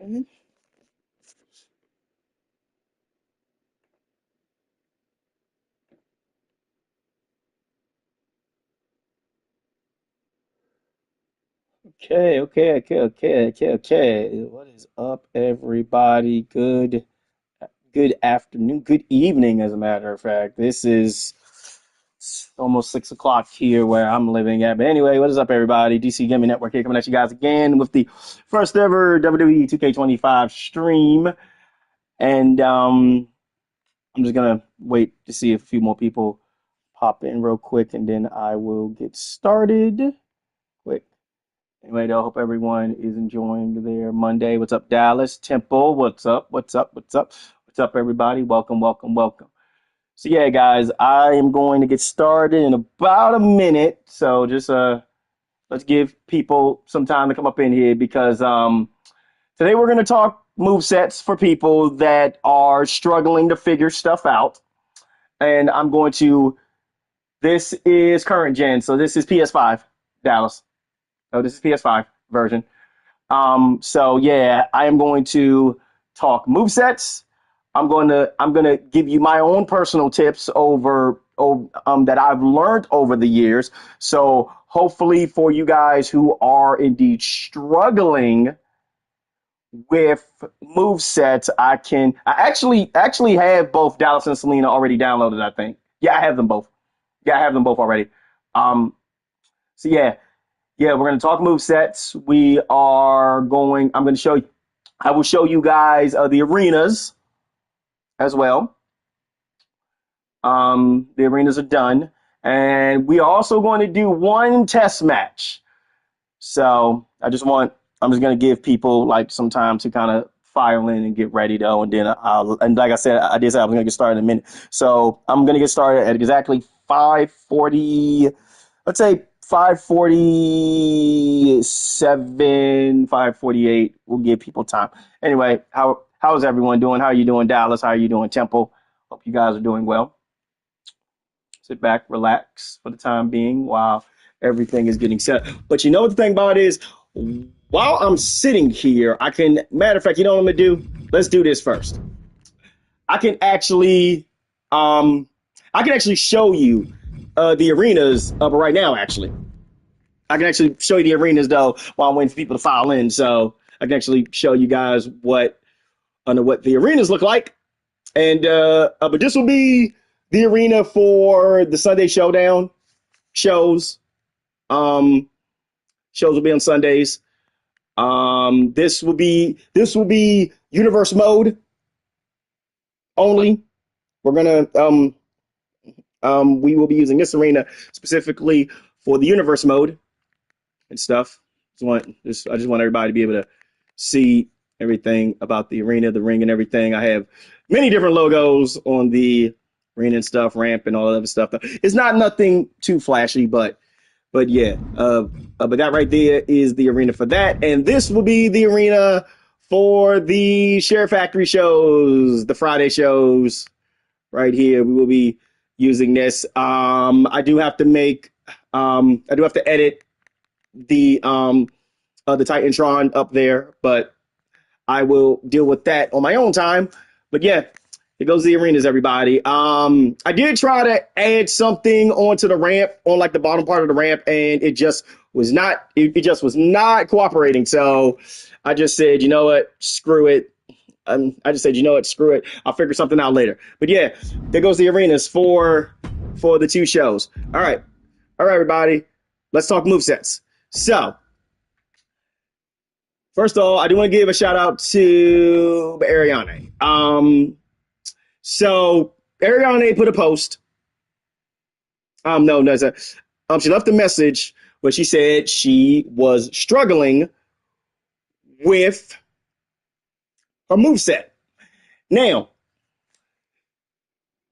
Mhm. Okay. What is up, everybody? Good afternoon, good evening, as a matter of fact. This is almost 6 o'clock here where I'm living at. But anyway, what is up, everybody? DC Gaming Network here coming at you guys again with the first ever WWE 2K25 stream. And I'm just gonna wait to see if a few more people pop in real quick, and then I will get started. Quick. Anyway, I hope everyone is enjoying their Monday. What's up, Dallas? Temple, what's up? What's up, everybody? Welcome. So yeah, guys, I am going to get started in about a minute. So just let's give people some time to come up in here because today we're going to talk move sets for people that are struggling to figure stuff out. And I'm going to this is current gen, so this is PS5, Dallas. Oh, this is PS5 version. So yeah, I am going to talk movesets. I'm gonna give you my own personal tips that I've learned over the years. So hopefully for you guys who are indeed struggling with movesets, I actually have both Dallas and Selena already downloaded, I think. Yeah, I have them both. Yeah, I have them both already. Um, so yeah, we're gonna talk move sets. I'm gonna show you. I will show you guys the arenas as well. The arenas are done, and we are also going to do one test match. So I'm just gonna give people like some time to kind of file in and get ready though, and then and like I said, I did say I was gonna get started in a minute. So I'm gonna get started at exactly 5:40. Let's say 5:47, 5:48. We'll give people time. Anyway, how's everyone doing? How are you doing, Dallas? How are you doing, Temple? Hope you guys are doing well. Sit back, relax for the time being while everything is getting set. But you know what the thing about it is, while I'm sitting here, matter of fact, you know what I'm gonna do? Let's do this first. I can actually, um, I can actually show you the arenas right now. Actually, I can actually show you the arenas though while I'm waiting for people to file in. So I can actually show you guys what the arenas look like. And but this will be the arena for the Sunday Showdown shows. Um, Shows will be on Sundays. This will be universe mode only. We're gonna we will be using this arena specifically for the universe mode and stuff. I just want everybody to be able to see everything about the arena, the ring, and everything. I have many different logos on the arena and stuff, ramp and all that other stuff. It's not nothing too flashy, but yeah. But that right there is the arena for that, and this will be the arena for the Share Factory shows, the Friday shows. Right here, we will be using this. I do have to edit the Titantron up there, but I will deal with that on my own time. But yeah, here goes the arenas, everybody. I did try to add something onto the ramp, on like the bottom part of the ramp, and it just was not cooperating. So I just said, you know what, screw it. I just said, you know what, screw it. I'll figure something out later. But yeah, there goes the arenas for the two shows. All right, everybody. Let's talk movesets. So first of all, I do want to give a shout out to Ariane. So Ariane put a post. No, she left a message where she said she was struggling with her moveset. Now,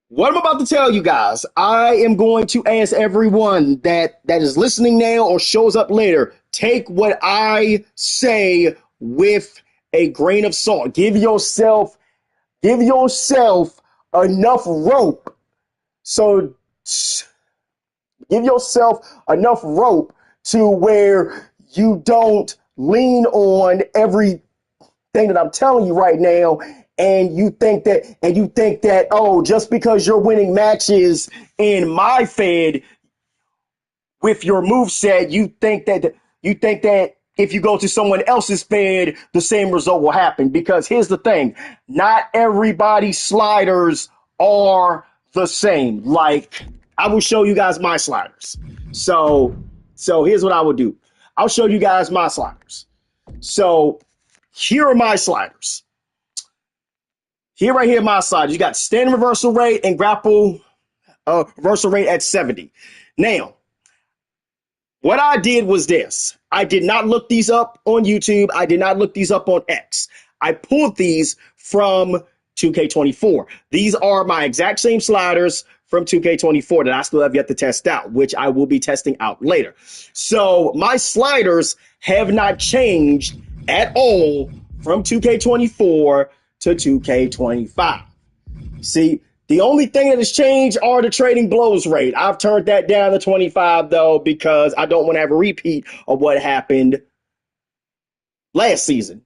what I'm about to tell you guys, I am going to ask everyone that is listening now or shows up later, take what I say with a grain of salt. Give yourself enough rope. So give yourself enough rope to where you don't lean on every thing that I'm telling you right now, and you think that, oh, just because you're winning matches in my Fed with your move set, you think that if you go to someone else's Fed, the same result will happen. Because here's the thing, not everybody's sliders are the same. Like, I will show you guys my sliders. So here's what I will do. I'll show you guys my sliders. So here are my sliders. Here, right here, my sliders. You got standing reversal rate and grapple reversal rate at 70. Now, what I did was this. I did not look these up on YouTube. I did not look these up on X. I pulled these from 2K24. These are my exact same sliders from 2K24 that I still have yet to test out, which I will be testing out later. So my sliders have not changed at all from 2K24 to 2K25. See, the only thing that has changed are the trading blows rate. I've turned that down to 25 though, because I don't want to have a repeat of what happened last season.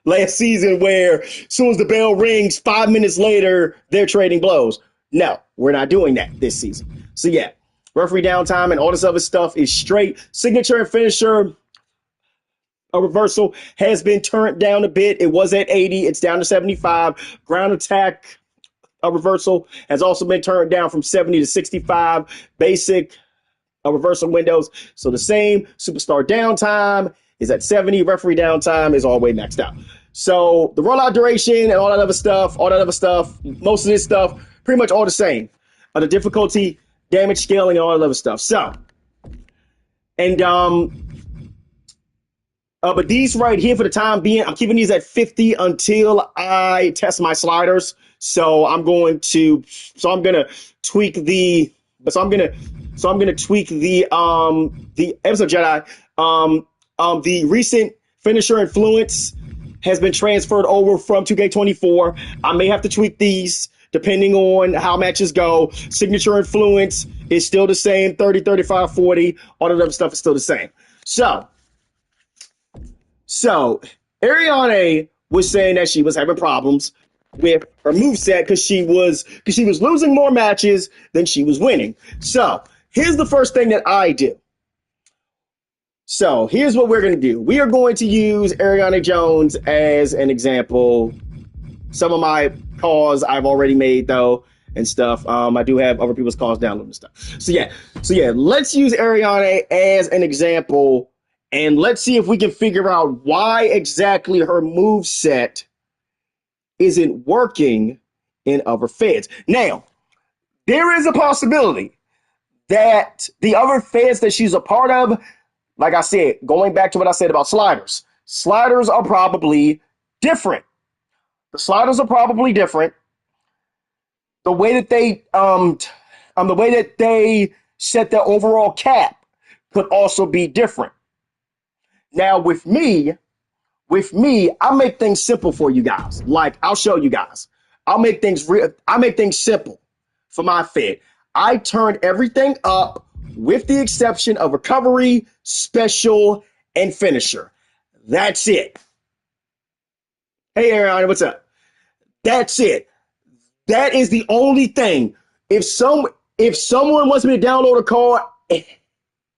Last season where as soon as the bell rings, 5 minutes later, they're trading blows. No, we're not doing that this season. So yeah, referee downtime and all this other stuff is straight. Signature and finisher, a reversal has been turned down a bit. It was at 80. It's down to 75. Ground attack, a reversal has also been turned down from 70 to 65. Basic, a reversal windows. So the same. Superstar downtime is at 70. Referee downtime is all the way maxed out. So the rollout duration and all that other stuff, most of this stuff, pretty much all the same. The difficulty, damage scaling, and all that other stuff. So, and but these right here for the time being, I'm keeping these at 50 until I test my sliders. So I'm gonna tweak the episode Jedi. The recent finisher influence has been transferred over from 2K24. I may have to tweak these depending on how matches go. Signature influence is still the same, 30, 35, 40. All the other stuff is still the same. So Ariane was saying that she was having problems with her moveset because she was losing more matches than she was winning. So here's the first thing that I do. So here's what we're going to do. We are going to use Ariana Jones as an example. Some of my calls I've already made though and stuff. I do have other people's calls downloaded and stuff. So yeah, let's use Ariana as an example and let's see if we can figure out why exactly her move set isn't working in other feds. Now, there is a possibility that the other feds that she's a part of, like I said, going back to what I said about sliders are probably different. The sliders are probably different. The way that they set their overall cap could also be different. Now, with me, I make things simple for you guys. Like, I'll show you guys. I make things simple for my Fed. I turn everything up with the exception of recovery, special, and finisher. That's it. Hey, Aaron, what's up? That's it. That is the only thing. If someone wants me to download a call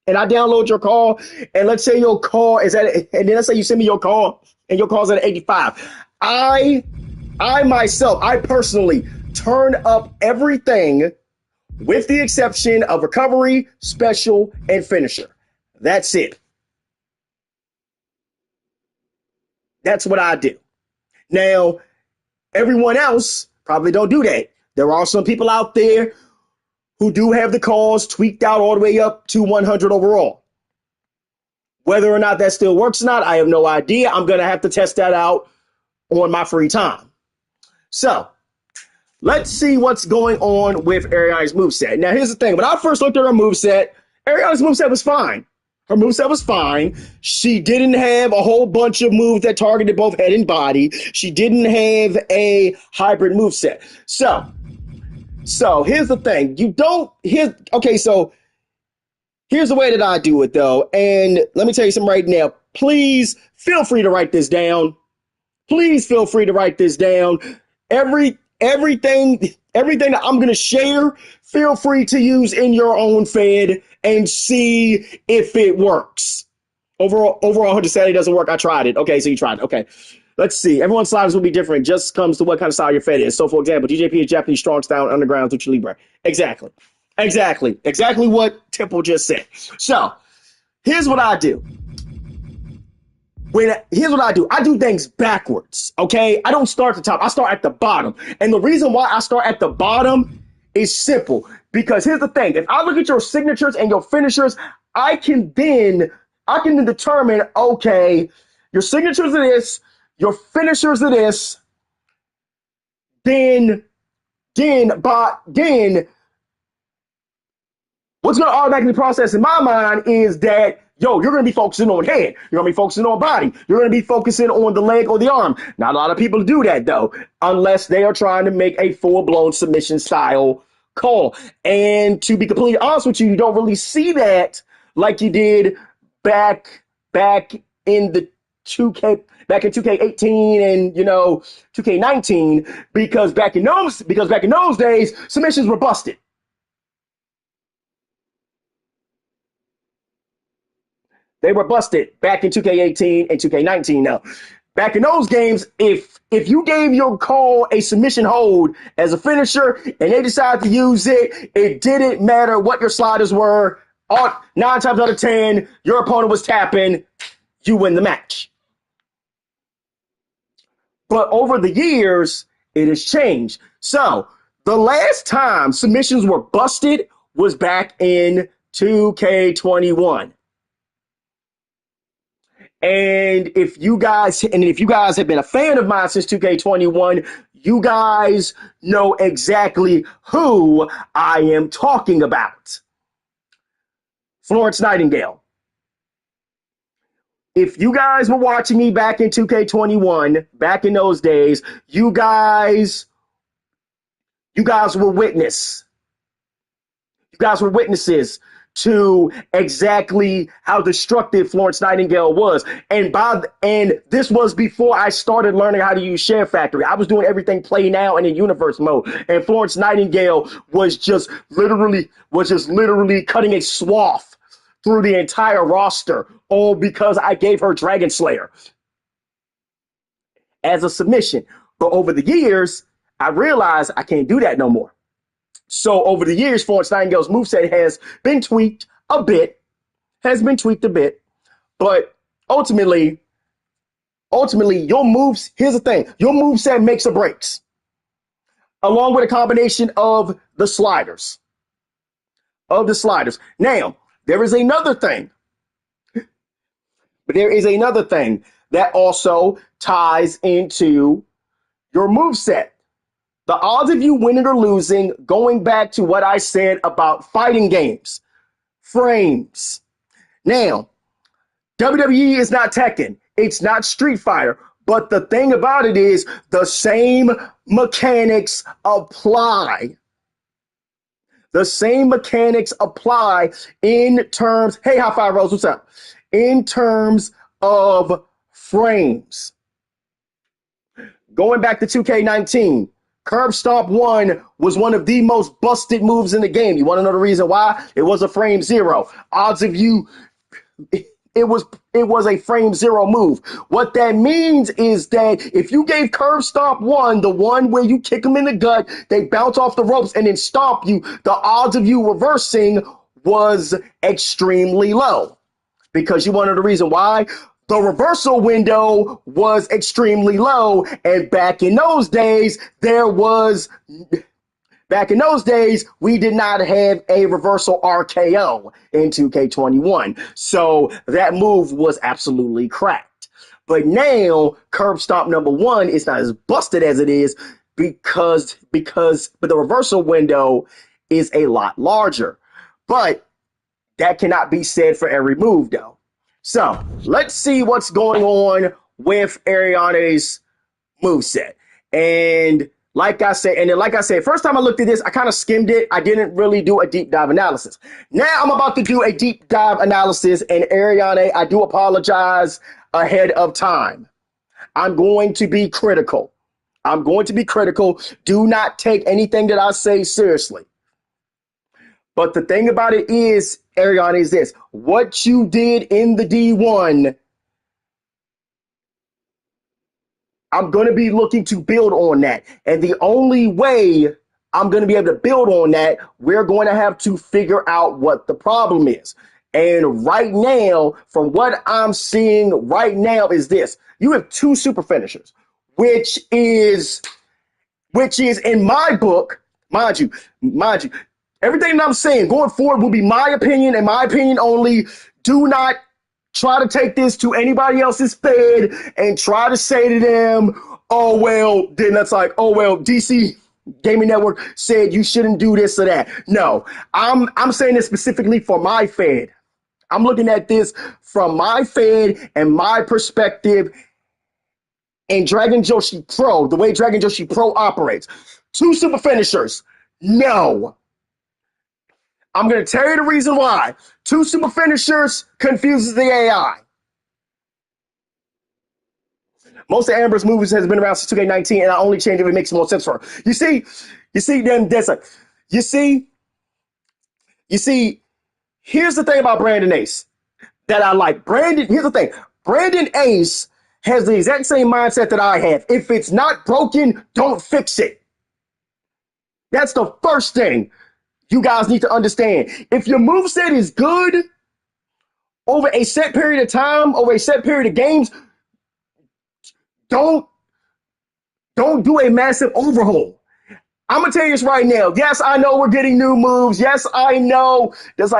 and I download your call, and let's say your call is at, and then let's say you send me your call, and your call's at 85. I personally turn up everything with the exception of recovery, special, and finisher. That's it. That's what I do. Now, everyone else probably don't do that. There are some people out there who do have the calls tweaked out all the way up to 100 overall. Whether or not that still works or not, I have no idea. I'm going to have to test that out on my free time. So, let's see what's going on with Ariana's moveset. Now, here's the thing. When I first looked at her moveset, Ariana's moveset was fine. Her moveset was fine. She didn't have a whole bunch of moves that targeted both head and body. She didn't have a hybrid moveset. So here's the thing. So here's the way that I do it though. And let me tell you something right now. please feel free to write this down. Please feel free to write this down. Everything that I'm gonna share, feel free to use in your own fed and see if it works. Overall, 100 Saturday doesn't work. I tried it. Okay, so you tried it. Okay. Let's see. Everyone's sliders will be different. Just comes to what kind of style your fed is. So, for example, DJP is Japanese strong style, underground, Lucha Libre. Exactly. Exactly what Temple just said. So, here's what I do. Here's what I do. I do things backwards, okay? I don't start at the top. I start at the bottom. And the reason why I start at the bottom is simple. Because here's the thing. If I look at your signatures and your finishers, I can then determine, okay, your signatures are this, your finishers are this, then what's going to automatically process in my mind is that, yo, you're going to be focusing on head. You're going to be focusing on body. You're going to be focusing on the leg or the arm. Not a lot of people do that, though, unless they are trying to make a full-blown submission style call. And to be completely honest with you, you don't really see that like you did back in the 2K18 and 2K19 because back in those days submissions were busted. They were busted back in 2K18 and 2K19. Now, back in those games, if you gave your call a submission hold as a finisher and they decided to use it, it didn't matter what your sliders were. 9 times out of 10, your opponent was tapping, you win the match. But over the years, it has changed. So the last time submissions were busted was back in 2K21. And if you guys have been a fan of mine since 2K21, you guys know exactly who I am talking about. Florence Nightingale. If you guys were watching me back in 2K21, back in those days, you guys were witnesses to exactly how destructive Florence Nightingale was. And this was before I started learning how to use Share Factory. I was doing everything play now and in universe mode. And Florence Nightingale was just literally cutting a swath through the entire roster, all because I gave her Dragon Slayer as a submission. But over the years, I realized I can't do that no more. So over the years, Florence Nightingale's moveset has been tweaked a bit, but ultimately, your moves, here's the thing, your moveset makes or breaks, along with a combination of the sliders. Now, there is another thing that also ties into your moveset. The odds of you winning or losing, going back to what I said about fighting games, frames. Now, WWE is not Tekken. It's not Street Fighter. But the thing about it is the same mechanics apply. The same mechanics apply in terms, hey, High Five Rose, what's up? In terms of frames. Going back to 2K19, Curb Stomp 1 was one of the most busted moves in the game. You want to know the reason why? It was a frame zero. Odds of you, it was a frame zero move. What that means is that if you gave Curb Stomp 1, the one where you kick them in the gut, they bounce off the ropes and then stomp you, the odds of you reversing was extremely low. Because you want to know the reason why? The reversal window was extremely low, and back in those days, we did not have a reversal RKO in 2K21. So that move was absolutely cracked. But now, Curb Stomp number 1 is not as busted as it is because the reversal window is a lot larger. But that cannot be said for every move, though. So let's see what's going on with Ariane's moveset. And Like I said, first time I looked at this, I kind of skimmed it. I didn't really do a deep dive analysis. Now I'm about to do a deep dive analysis, and Ariane, I do apologize ahead of time. I'm going to be critical. I'm going to be critical. Do not take anything that I say seriously. But the thing about it is, Ariane, is this. What you did in the D1, I'm going to be looking to build on that. And the only way I'm going to be able to build on that, we're going to have to figure out what the problem is. And right now, from what I'm seeing right now is this. You have two super finishers, which is in my book, mind you, everything that I'm saying going forward will be my opinion and my opinion only. Do not try to take this to anybody else's fed and try to say to them, oh, well, then that's like, oh, well, DC Gaming Network said you shouldn't do this or that. No, I'm saying this specifically for my fed. I'm looking at this from my fed and my perspective and Dragon Joshi Pro, the way Dragon Joshi Pro operates. Two super finishers. No. I'm going to tell you the reason why. Two super finishers confuses the AI. Most of Amber's movies has been around since 2K19, and I only change if it makes more sense for her. You see, then there's a, you see, here's the thing about Brandon Ace that I like. Here's the thing. Brandon Ace has the exact same mindset that I have. If it's not broken, don't fix it. That's the first thing you guys need to understand. If your moveset is good over a set period of time, over a set period of games, don't do a massive overhaul. I'm gonna tell you this right now. Yes, I know we're getting new moves. Yes, I know. Yes,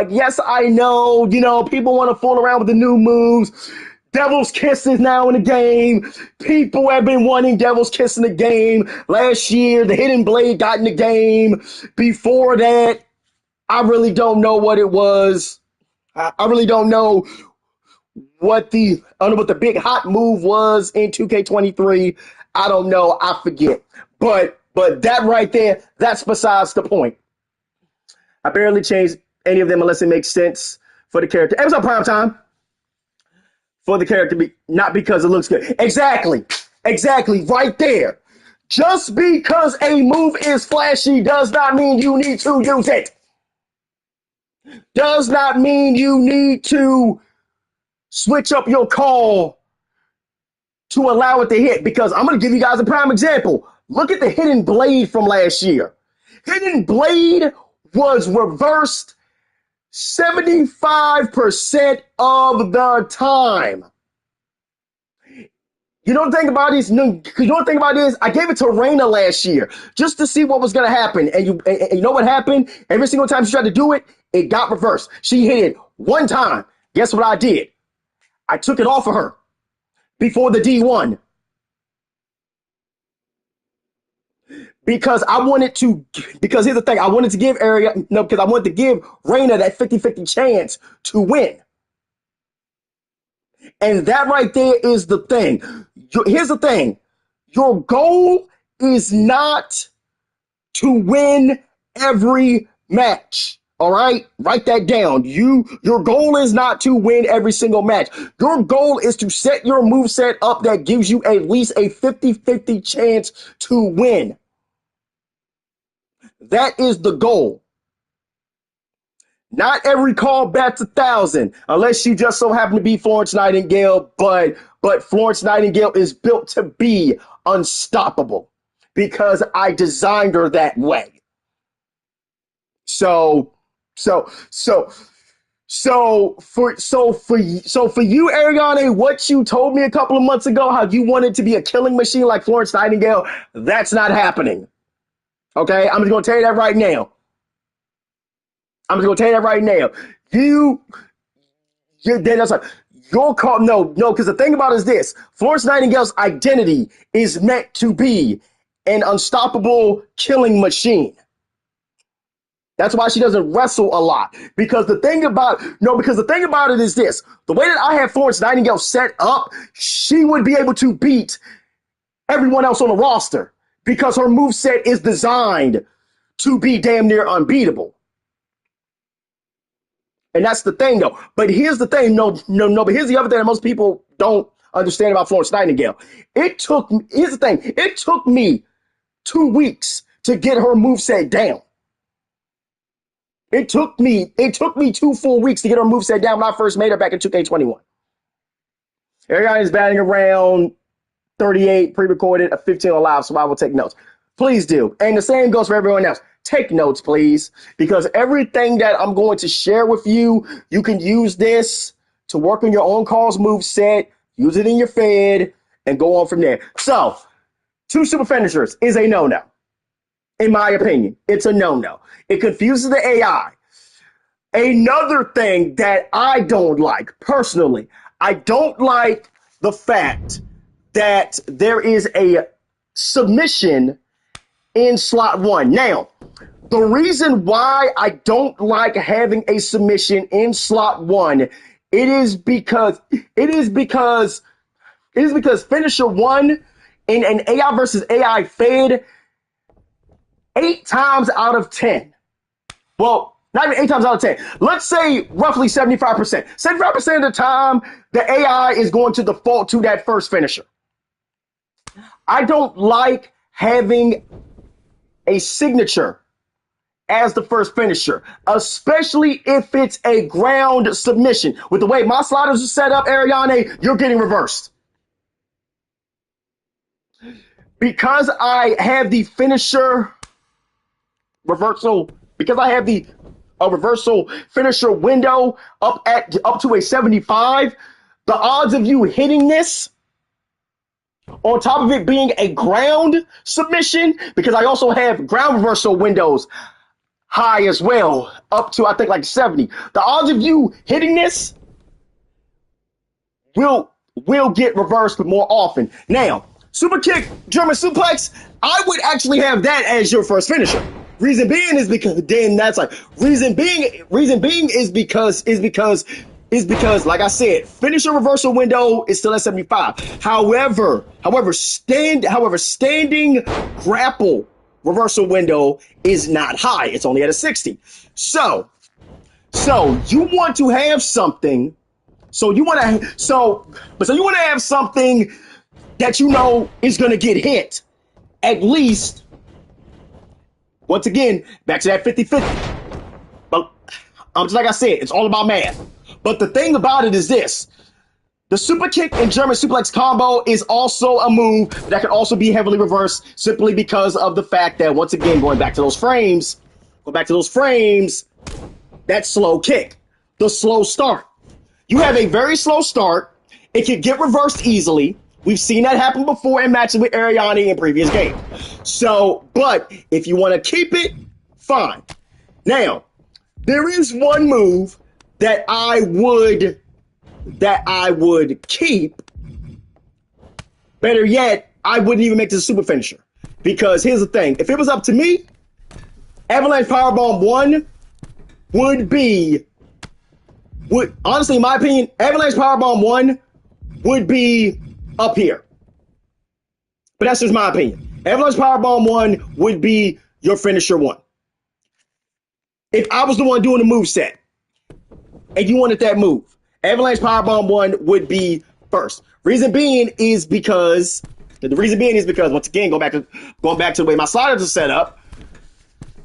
I know. People want to fool around with the new moves. Devil's Kiss is now in the game. People have been wanting Devil's Kiss in the game. Last year, the Hidden Blade got in the game. Before that, I really don't know what it was. I really don't know what the big hot move was in 2K23. I don't know. I forget. But that right there, that's besides the point. I barely changed any of them unless it makes sense for the character. Amazon Prime Time. For the character, not because it looks good. Exactly. Right there. Just because a move is flashy does not mean you need to use it. Does not mean you need to switch up your call to allow it to hit. Because I'm going to give you guys a prime example. Look at the Hidden Blade from last year. Hidden Blade was reversed 75% of the time. You don't think about this. I gave it to Reina last year just to see what was going to happen. And you know what happened? Every single time she tried to do it, it got reversed. She hit it one time. Guess what I did? I took it off of her before the D1. Because here's the thing, I wanted to give Reina that 50-50 chance to win. And that right there is the thing. Here's the thing. Your goal is not to win every match. All right? Write that down. Your goal is not to win every single match. Your goal is to set your moveset up that gives you at least a 50-50 chance to win. That is the goal. Not every call bats 1,000, unless you just so happen to be Florence Nightingale, but Florence Nightingale is built to be unstoppable because I designed her that way. So for you, Ariane, what you told me a couple of months ago, how you wanted to be a killing machine like Florence Nightingale, that's not happening. Okay, I'm just gonna tell you that right now. That's like your call. No, because the thing about it is this: Florence Nightingale's identity is meant to be an unstoppable killing machine. That's why she doesn't wrestle a lot. Because the thing about it is this: the way that I have Florence Nightingale set up, she would be able to beat everyone else on the roster because her moveset is designed to be damn near unbeatable. And that's the thing, though. But here's the thing. No. But here's the other thing that most people don't understand about Florence Nightingale. Here's the thing. It took me 2 weeks to get her moveset down. It took me 2 full weeks to get her moveset down when I first made her back in 2K21. Ariana is batting around 38 pre-recorded, a 15 on live, so I will take notes. Please do. And the same goes for everyone else. Take notes, please, because everything that I'm going to share with you, you can use this to work on your own calls moveset, use it in your fed, and go on from there. So, 2 super finishers is a no-no. In my opinion, it's a no-no. It confuses the AI. Another thing that I don't like, personally, I don't like the fact that there is a submission in slot 1. Now, the reason why I don't like having a submission in slot 1, it is because finisher 1 in an AI versus AI fed 8 times out of 10. Well, not even 8 times out of 10. Let's say roughly 75%. 75% of the time, the AI is going to default to that first finisher. I don't like having a signature as the first finisher, especially if it's a ground submission. With the way my sliders are set up, Ariane, you're getting reversed. Because I have the finisher reversal, because I have the reversal finisher window up to a 75, the odds of you hitting this, on top of it being a ground submission, because I also have ground reversal windows high as well, up to I think like 70. The odds of you hitting this will get reversed more often. Now, super kick, German suplex, I would actually have that as your first finisher. Reason being is because then that's like reason being is because like I said, finisher reversal window is still at 75. However, standing grapple reversal window is not high. It's only at a 60. So you want to have something. So you want to have something that you know is going to get hit at least. Once again, back to that 50-50. But just like I said, it's all about math. But the thing about it is this. The super kick and German suplex combo is also a move that can also be heavily reversed simply because of the fact that, once again, going back to those frames, that slow kick, the slow start. You have a very slow start. It can get reversed easily. We've seen that happen before in matches with Ariane in previous games. So, but if you want to keep it, fine. Now, there is one move that I would keep. Better yet, I wouldn't even make this a super finisher. Because here's the thing. If it was up to me, Avalanche Powerbomb 1 would honestly, in my opinion, Avalanche Powerbomb 1 would be up here. But that's just my opinion. Avalanche Powerbomb 1 would be your finisher 1. If I was the one doing the move set and you wanted that move, Avalanche Powerbomb 1 would be first. Reason being is because once again, going back to the way my sliders are set up,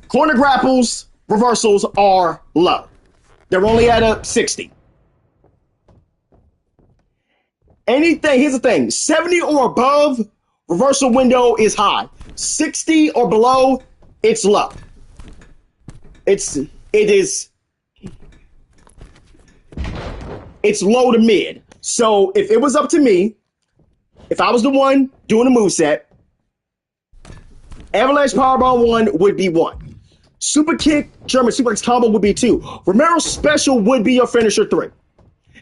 corner grapples reversals are low. They're only at a 60. Here's the thing, 70 or above, reversal window is high. 60 or below, it's low. It's low to mid. So if it was up to me, if I was the one doing the moveset, Avalanche Powerbomb 1 would be 1. Super kick, German suplex combo would be 2. Romero special would be your finisher 3.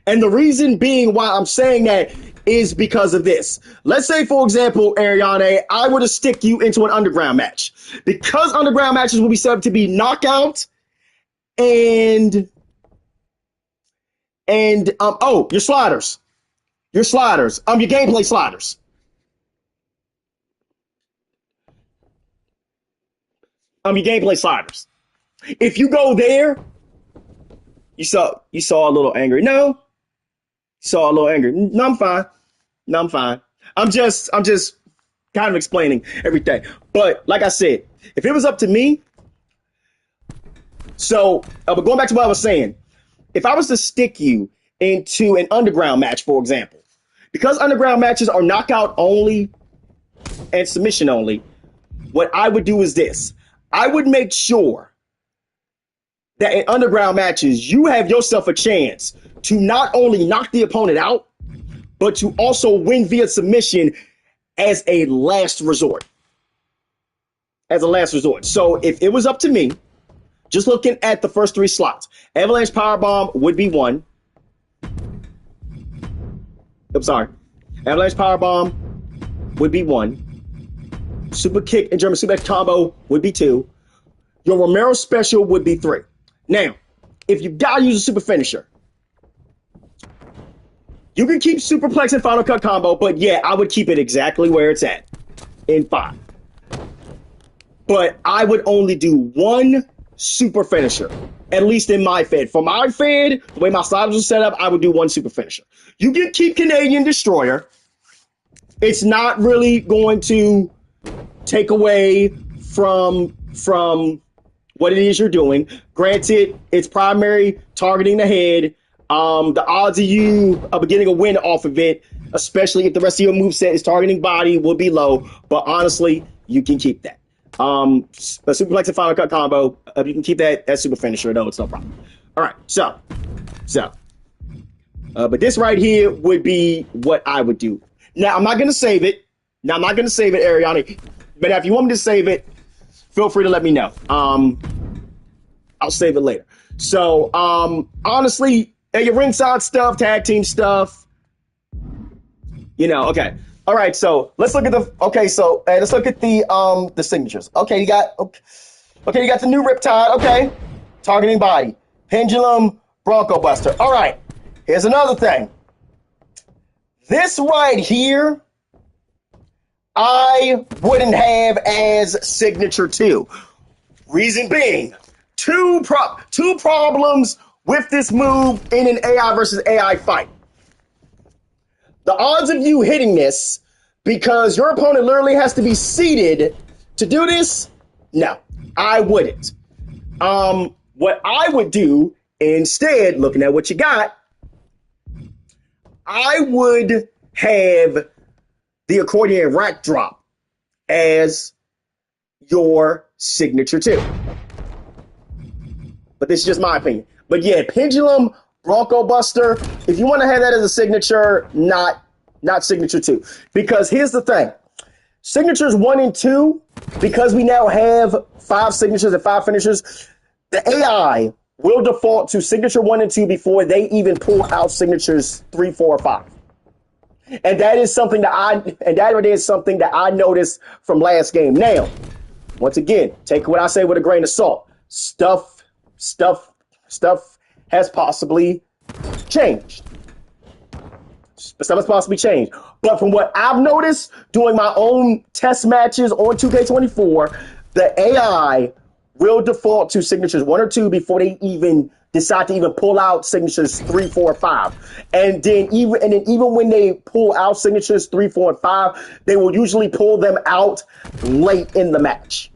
And the reason being why I'm saying that is because of this. Let's say, for example, Ariane, I were to stick you into an underground match. Because underground matches will be set up to be knockout and your sliders. Your gameplay sliders. Your gameplay sliders. If you go there, you saw a little angry. No, you saw a little angry. No, I'm fine. No, I'm fine. I'm just kind of explaining everything. But like I said, if it was up to me, but going back to what I was saying, if I was to stick you into an underground match, for example, because underground matches are knockout only and submission only, what I would do is this. I would make sure that in underground matches, you have yourself a chance to not only knock the opponent out, but to also win via submission as a last resort. As a last resort. So if it was up to me, just looking at the first three slots, Avalanche Powerbomb would be one. I'm sorry. Avalanche Powerbomb would be one. Super Kick and German Suplex Combo would be two. Your Romero Special would be three. Now, if you gotta use a super finisher, you can keep Superplex and Final Cut Combo, but yeah, I would keep it exactly where it's at in 5. But I would only do one super finisher, at least in my Fed. For my Fed, the way my sliders are set up, I would do one super finisher. You can keep Canadian Destroyer. It's not really going to take away from what it is you're doing. Granted, it's primary targeting the head. The odds of you getting a win off of it, especially if the rest of your moveset is targeting body, will be low. But honestly, you can keep that. A Superplex and Final Cut Combo, you can keep that as super finisher. No, it's no problem. All right, so. But this right here would be what I would do. Now, I'm not going to save it. Ariani. But if you want me to save it, feel free to let me know. I'll save it later. So, honestly, your ringside stuff, tag team stuff, okay. All right, so let's look at the signatures. Okay, you got the new Riptide. Okay, targeting body, Pendulum, Bronco Buster. All right, here's another thing. This right here, I wouldn't have as signature 2. Reason being, two problems with this move in an AI versus AI fight. The odds of you hitting this, because your opponent literally has to be seated to do this, no, I wouldn't. What I would do instead, looking at what you got, I would have the accordion rack drop as your signature 2. But this is just my opinion. But yeah, Pendulum, Bronco Buster, if you want to have that as a signature, not signature 2. Because here's the thing. Signatures 1 and 2, because we now have 5 signatures and 5 finishers, the AI will default to signature 1 and 2 before they even pull out signatures 3, 4, or 5. And that is something that I noticed from last game. Now, once again, take what I say with a grain of salt. Stuff has possibly changed. Stuff has possibly changed. But from what I've noticed doing my own test matches on 2K24, the AI will default to signatures 1 or 2 before they even decide to even pull out signatures 3, 4, 5. And then even when they pull out signatures 3, 4, and 5, they will usually pull them out late in the match.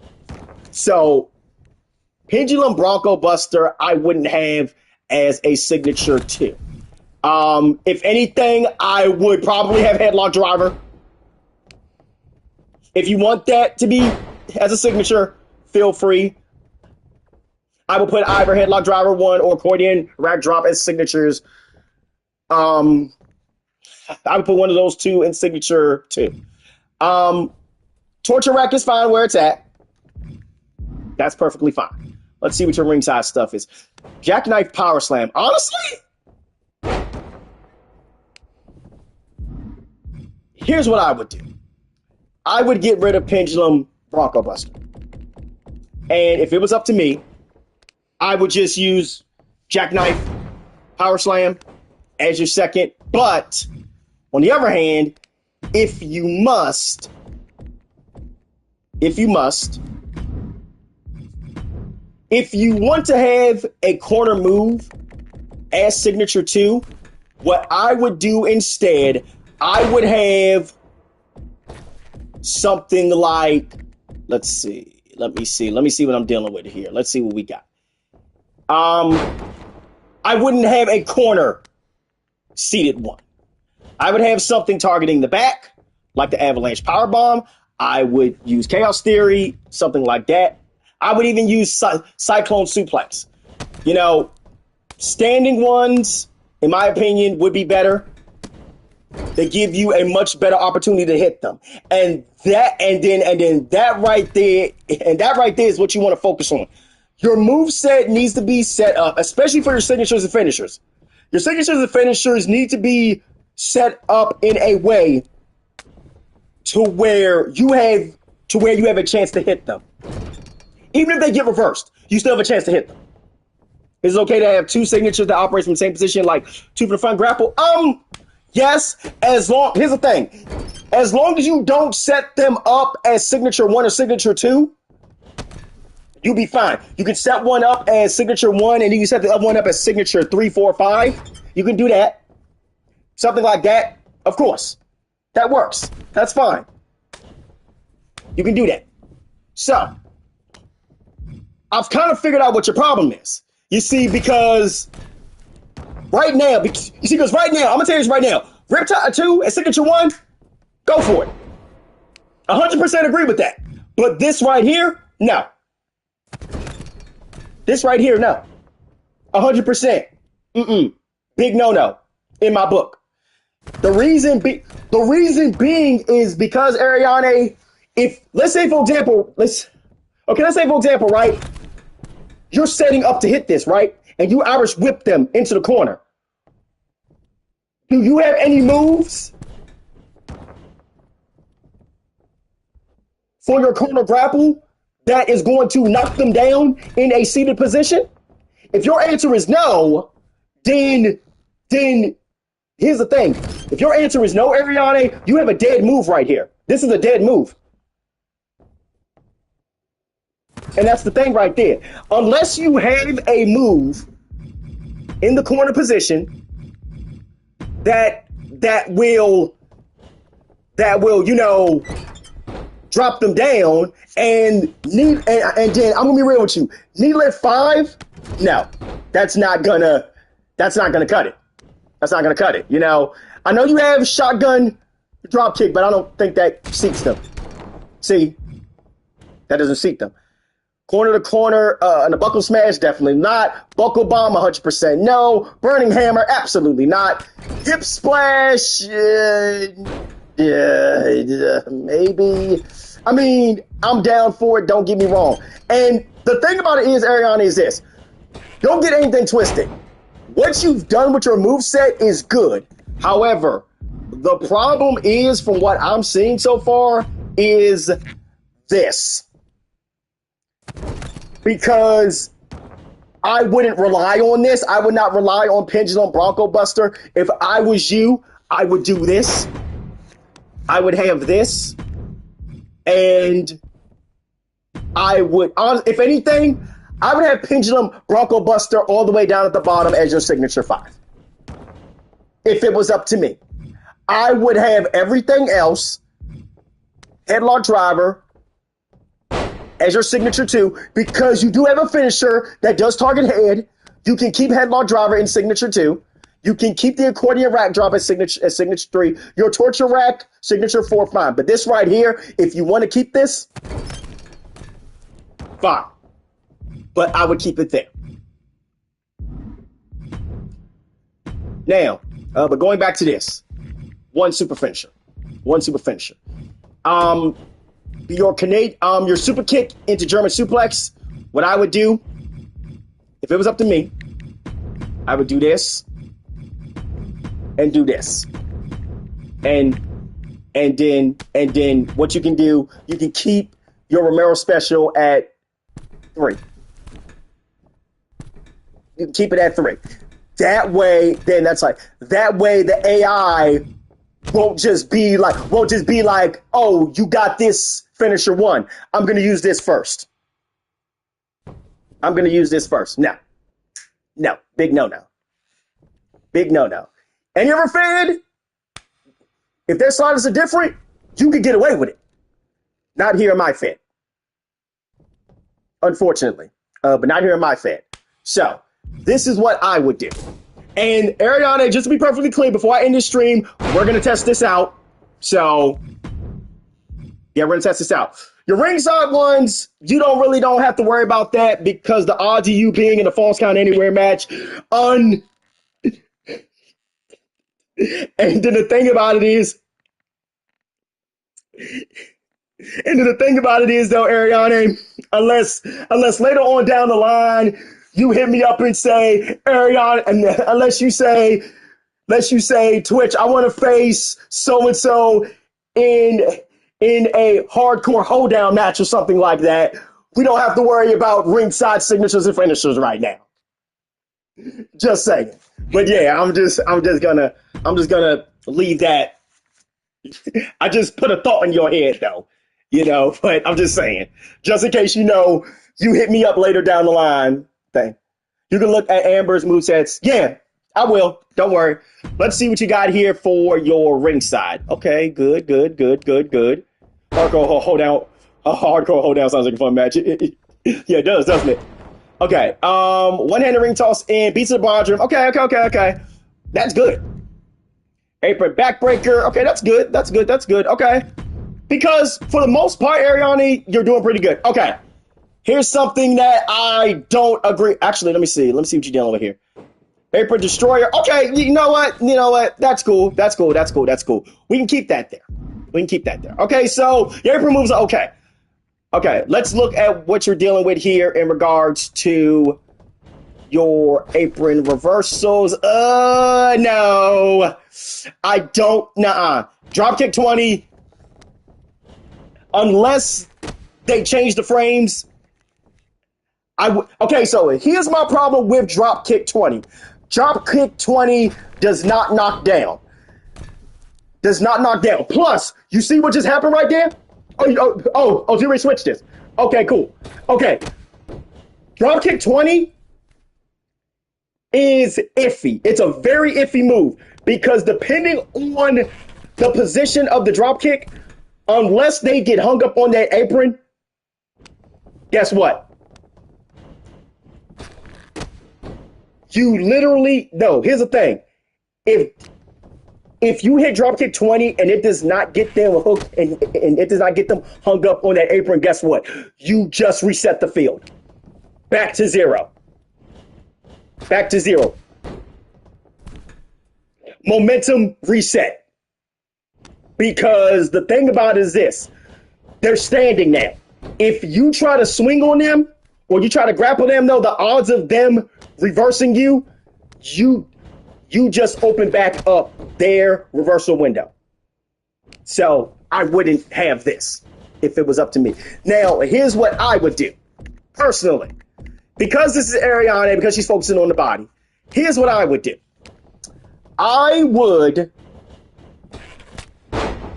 So Pendulum Bronco Buster, I wouldn't have as a signature 2. If anything, I would probably have Headlock Driver. If you want that to be as a signature, feel free. I will put either Headlock Driver 1 or Accordion Rack Drop as signatures. I would put one of those 2 in signature 2. Torture Rack is fine where it's at. That's perfectly fine. Let's see what your ringside stuff is. Jackknife Power Slam. Honestly, here's what I would do. I would get rid of Pendulum Bronco Buster. And if it was up to me, I would just use Jackknife Power Slam as your second. But on the other hand, if you must, If you want to have a corner move as signature 2, what I would do instead, I would have something like, let's see. Let me see what I'm dealing with here. Let's see what we got. I wouldn't have a corner seated 1. I would have something targeting the back, like the Avalanche Powerbomb. I would use Chaos Theory, something like that. I would even use Cyclone Suplex. You know, standing ones, in my opinion, would be better. They give you a much better opportunity to hit them. And that right there is what you want to focus on. Your move set needs to be set up, especially for your signatures and finishers. Your signatures and finishers need to be set up in a way to where you have a chance to hit them. Even if they get reversed, you still have a chance to hit them. Is it okay to have 2 signatures that operate from the same position, like 2 for the front grapple? Yes, here's the thing. As long as you don't set them up as signature 1 or signature 2, you'll be fine. You can set one up as signature 1, and then you set the other one up as signature 3, 4, 5. You can do that. Something like that, of course. That works. That's fine. You can do that. So, I've kind of figured out what your problem is. You see, because right now, I'm going to tell you this right now. Riptide 2 and Signature 1, go for it. 100% agree with that. But this right here, no. This right here, no. 100%. Big no-no in my book. The reason being is because, Ariane, let's say for example, right? You're setting up to hit this, right? And you Irish whip them into the corner. Do you have any moves for your corner grapple that is going to knock them down in a seated position? If your answer is no, then here's the thing. If your answer is no, Ariane, you have a dead move right here. This is a dead move. And that's the thing right there. Unless you have a move in the corner position that will drop them down and then I'm gonna be real with you. Needlet 5, no, that's not gonna cut it. That's not gonna cut it. I know you have shotgun drop kick, but I don't think that seats them. See, that doesn't seat them. Corner to corner, and a buckle smash, definitely not. Buckle bomb, 100% no. Burning hammer, absolutely not. Hip splash, maybe. I mean, I'm down for it, don't get me wrong. And the thing about it is, Ariane, is this. Don't get anything twisted. What you've done with your moveset is good. However, the problem is, from what I'm seeing so far, is this. Because I wouldn't rely on this. I would not rely on Pendulum Bronco Buster. If I was you, I would do this. I would have this. And I would, if anything, I would have Pendulum Bronco Buster all the way down at the bottom as your signature 5. If it was up to me. I would have everything else, Headlock Driver, as your signature 2, because you do have a finisher that does target head. You can keep Headlock Driver in signature 2. You can keep the accordion rack drop as signature 3. Your torture rack, signature 4, fine. But this right here, if you want to keep this, fine. But I would keep it there. Now, but going back to this, one super finisher. Your super kick into German suplex. What I would do, if it was up to me, I would do this and do this, and then what you can do, you can keep your Romero special at 3. You can keep it at 3. That way, the AI won't just be like, oh, you got this finisher 1. I'm going to use this first. I'm going to use this first. No, no, big no, no, big no, no. Any other fan, if their sliders are different, you could get away with it. Not here in my Fed, unfortunately, but not here in my Fed. So this is what I would do. And Ariana, just to be perfectly clear, before I end this stream, we're going to test this out. So yeah, we're going to test this out. Your ringside ones, you don't have to worry about that because the odds of you being in a false count anywhere match, and then the thing about it is, though, Ariane, unless later on down the line you hit me up and say, Ariane, and unless you say, Twitch, I want to face so and so in a hardcore hoedown match or something like that, we don't have to worry about ringside signatures and finishers right now. Just saying. But yeah, I'm just gonna leave that. I just put a thought in your head though, but I'm just saying, just in case you hit me up later down the line thing. You can look at Amber's movesets. Yeah, I will. Don't worry. Let's see what you got here for your ringside. Okay, good. Hardcore hold down sounds like a fun match. Yeah, it does, doesn't it? Okay. One-handed ring toss in, beats the bottom. Okay. That's good. Apron backbreaker. Okay, that's good. Okay. Because for the most part, Ariane, you're doing pretty good. Okay. Here's something that I don't agree. Actually, let me see what you're dealing with here. Apron destroyer. Okay, you know what? That's cool. We can keep that there. Okay, so your apron moves are okay. Okay, let's look at what you're dealing with here in regards to your apron reversals. No. I don't. Nuh-uh. Dropkick 20. Unless they change the frames. Okay, so here's my problem with Dropkick 20. Dropkick 20 does not knock down. Plus, you see what just happened right there? You already switched this. Okay, cool. Okay. Dropkick 20 is iffy. It's a very iffy move because depending on the position of the dropkick, unless they get hung up on that apron, guess what? You literally, no, here's the thing. If you hit dropkick 20 and it does not get them hooked and it does not get them hung up on that apron, guess what? You just reset the field. Back to zero. Momentum reset. Because the thing about it is this. They're standing now. If you try to swing on them or you try to grapple them, though, the odds of them reversing you just open back up their reversal window. So I wouldn't have this if it was up to me. Now, here's what I would do personally. Because this is Ariana, because she's focusing on the body, here's what I would do. I would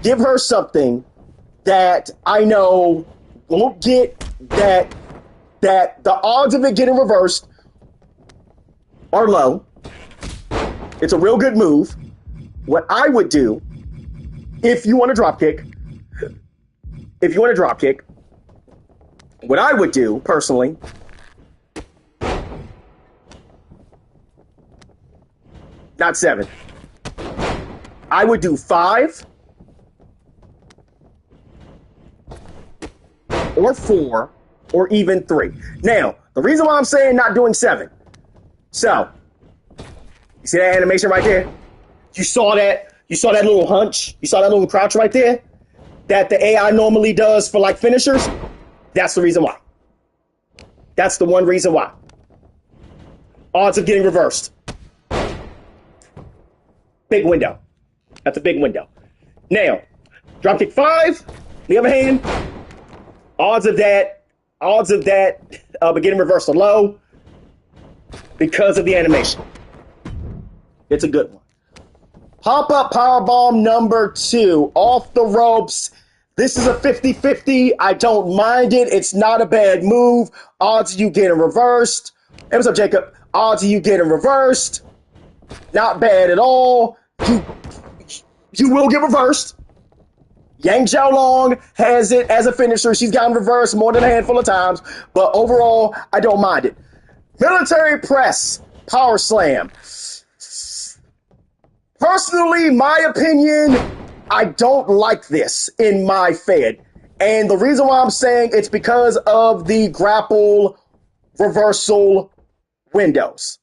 give her something that I know won't get that the odds of it getting reversed are low. It's a real good move. What I would do, if you want to drop kick, what I would do personally, not 7. I would do 5 or 4 or even 3. Now, the reason why I'm saying not doing 7. So, you see that animation right there? You saw that little hunch? You saw that little crouch right there? That the AI normally does for like finishers? That's the reason why. That's the one reason why. Odds of getting reversed. Big window. That's a big window. Now, dropkick 5, on the other hand, odds of that but getting reversed are low because of the animation. It's a good one. Pop-up powerbomb number 2. Off the ropes. This is a 50-50. I don't mind it. It's not a bad move. Odds of you getting reversed. Hey, what's up, Jacob? Odds of you getting reversed. Not bad at all. You will get reversed. Yang Xiaolong has it as a finisher. She's gotten reversed more than a handful of times. But overall, I don't mind it. Military press. Power slam. Personally, my opinion, I don't like this in my Fed. And the reason why I'm saying it's because of the grapple reversal windows.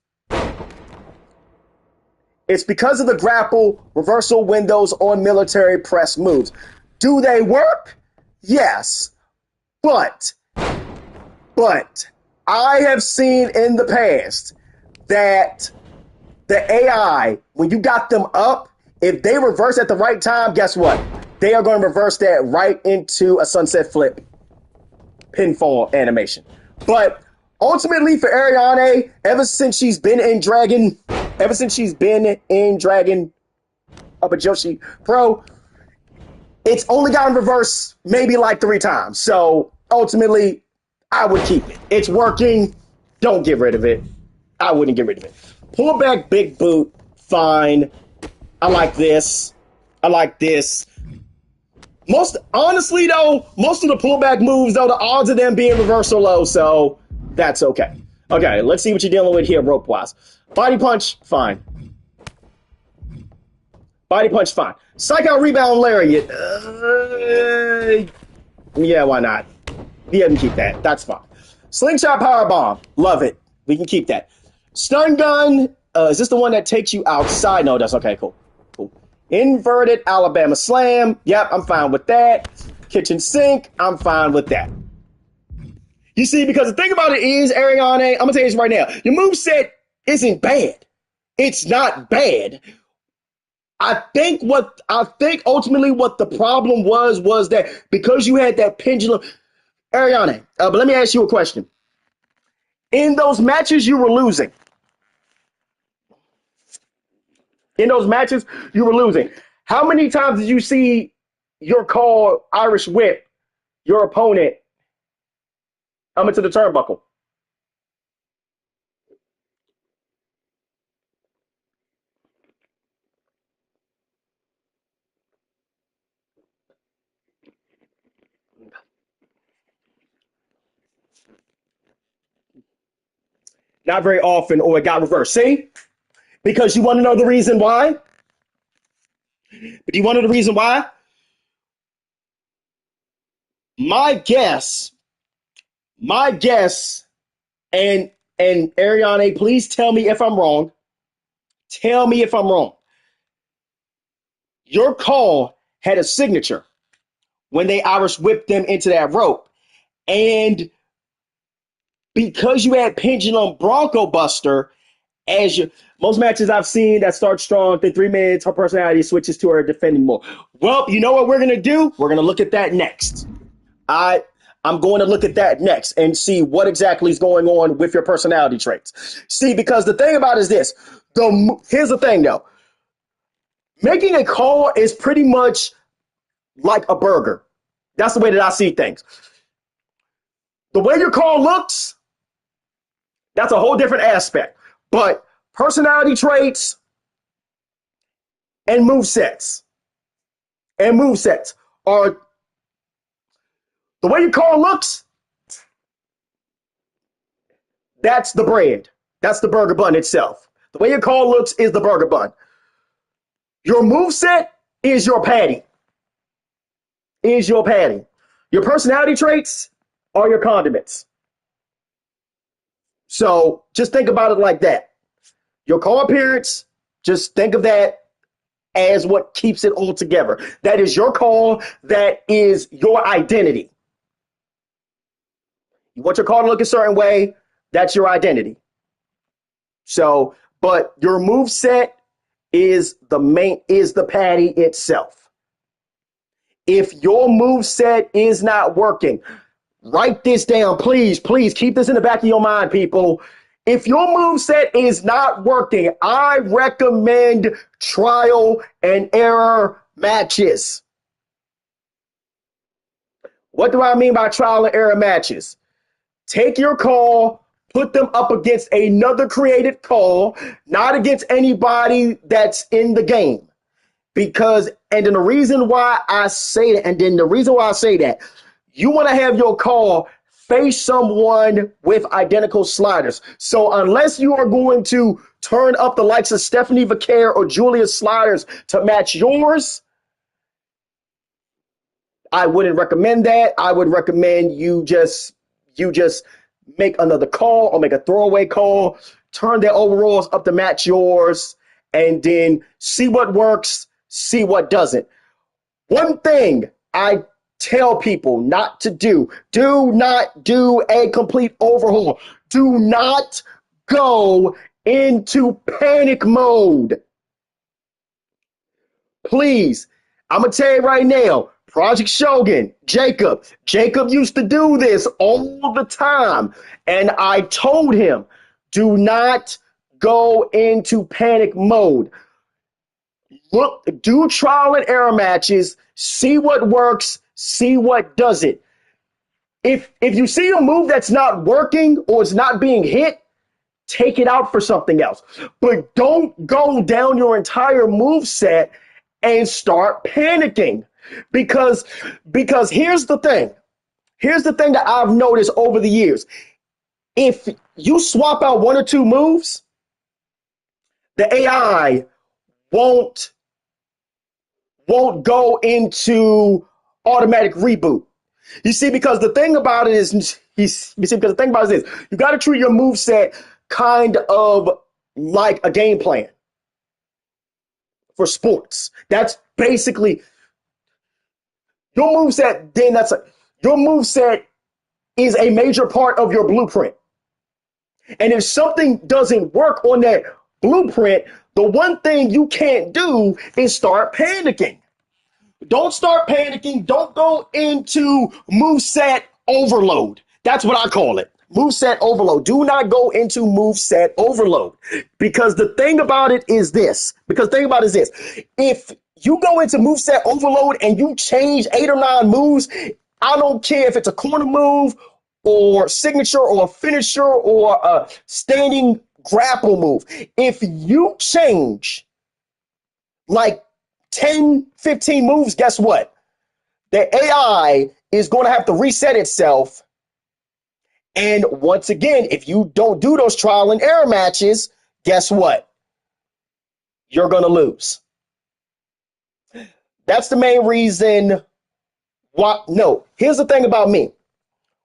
It's because of the grapple reversal windows on military press moves. Do they work? Yes. But I have seen in the past that the AI, when you got them up, if they reverse at the right time, guess what? They are going to reverse that right into a sunset flip pinfall animation. But ultimately for Ariane, ever since she's been in Dragon up at Joshi Pro, it's only gotten reversed maybe like 3 times. So ultimately, I would keep it. It's working. Don't get rid of it. I wouldn't get rid of it. Pull back big boot, fine. I like this. I like this. Honestly though, most of the pullback moves though, the odds of them being reversal low, so that's okay. Okay, let's see what you're dealing with here rope wise. Body punch, fine. Body punch, fine. Psych out rebound lariat. Yeah, why not? Yeah, we can keep that. That's fine. Slingshot power bomb, love it. We can keep that. Stun gun. Is this the one that takes you outside? No, that's okay. Cool. Inverted Alabama slam. Yep, I'm fine with that. Kitchen sink. I'm fine with that. You see, because the thing about it is, Ariane, I'm gonna tell you this right now. Your moveset isn't bad. It's not bad. I think ultimately what the problem was that because you had that pendulum, Ariane. But let me ask you a question. In those matches you were losing. How many times did you see your call Irish whip your opponent into the turnbuckle? Not very often, or it got reversed. See? Because you want to know the reason why? But you want to know the reason why? My guess, and Ariane, please tell me if I'm wrong. Tell me if I'm wrong. Your call had a signature when they Irish whipped them into that rope. And because you had Pendulum Bronco Buster, as you, most matches I've seen that start strong, within 3 minutes, her personality switches to her defending more. Well, you know what we're going to do? We're going to look at that next. I'm going to look at that next and see what exactly is going on with your personality traits. See, because the thing about it is this. Here's the thing, though. Making a call is pretty much like a burger. That's the way that I see things. The way your call looks, that's a whole different aspect. But personality traits and movesets are the way your call looks, that's the bread. That's the burger bun itself. The way your call looks is the burger bun. Your moveset is your patty. Your personality traits are your condiments. So just think about it like that. Your call appearance, just think of that as what keeps it all together. That is your call. That is your identity. You want your call to look a certain way, that's your identity. So, but your move set is the patty itself. If your move set is not working, write this down, please keep this in the back of your mind, people. If your move set is not working, I recommend trial and error matches. What do I mean by trial and error matches? Take your call, put them up against another created call, not against anybody that's in the game. Because, and then the reason why I say that, you want to have your call face someone with identical sliders. So unless you are going to turn up the likes of Stephanie Vaquer or Julia's sliders to match yours, I wouldn't recommend that. I would recommend you just make another call or make a throwaway call, turn their overalls up to match yours, and then see what works, see what doesn't. One thing I tell people not to do not do a complete overhaul. Do not go into panic mode. Please, I'm going to tell you right now, Project Shogun, Jacob used to do this all the time. And I told him, do not go into panic mode. Look, do trial and error matches, see what works, see what doesn't. If you see a move that's not working or it's not being hit, take it out for something else. But don't go down your entire move set and start panicking. Because here's the thing. Here's the thing that I've noticed over the years. If you swap out one or two moves, the AI won't go into automatic reboot. You see, because the thing about it is, you got to treat your move set kind of like a game plan for sports. That's basically your move set. Then your move set is a major part of your blueprint. And if something doesn't work on that blueprint, the one thing you can't do is start panicking. Don't start panicking. Don't go into moveset overload. That's what I call it. Moveset overload. Do not go into moveset overload. Because the thing about it is this. If you go into moveset overload and you change 8 or 9 moves, I don't care if it's a corner move or signature or a finisher or a standing grapple move. If you change like 10, 15 moves, guess what? The AI is going to have to reset itself. And once again, if you don't do those trial and error matches, guess what? You're going to lose. That's the main reason why. No, here's the thing about me.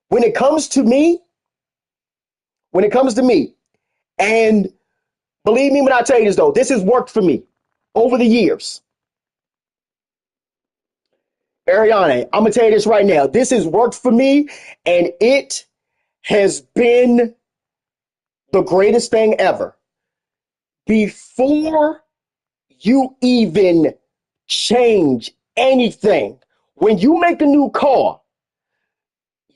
When it comes to me, and believe me when I tell you this, though, this has worked for me over the years. Ariane, I'm going to tell you this right now. This has worked for me, and it has been the greatest thing ever. Before you even change anything, when you make a new call,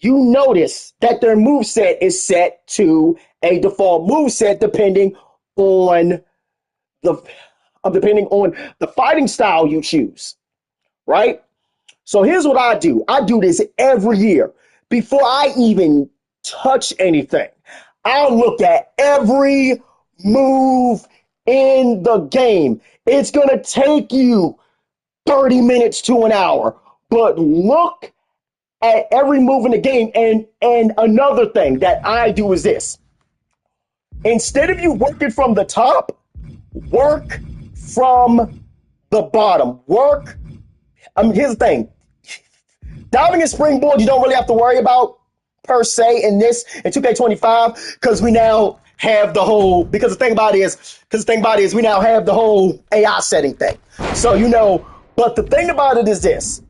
you notice that their moveset is set to a default moveset depending on the fighting style you choose, right? So here's what I do. I do this every year. Before I even touch anything, I'll look at every move in the game. It's going to take you 30 minutes to an hour, but look at every move in the game. And another thing that I do is this. Instead of you working from the top, work from the bottom. Here's the thing. Diving and springboard, you don't really have to worry about per se in 2K25 because we now have the whole, because the thing about it is we now have the whole AI setting thing. So, but the thing about it is this.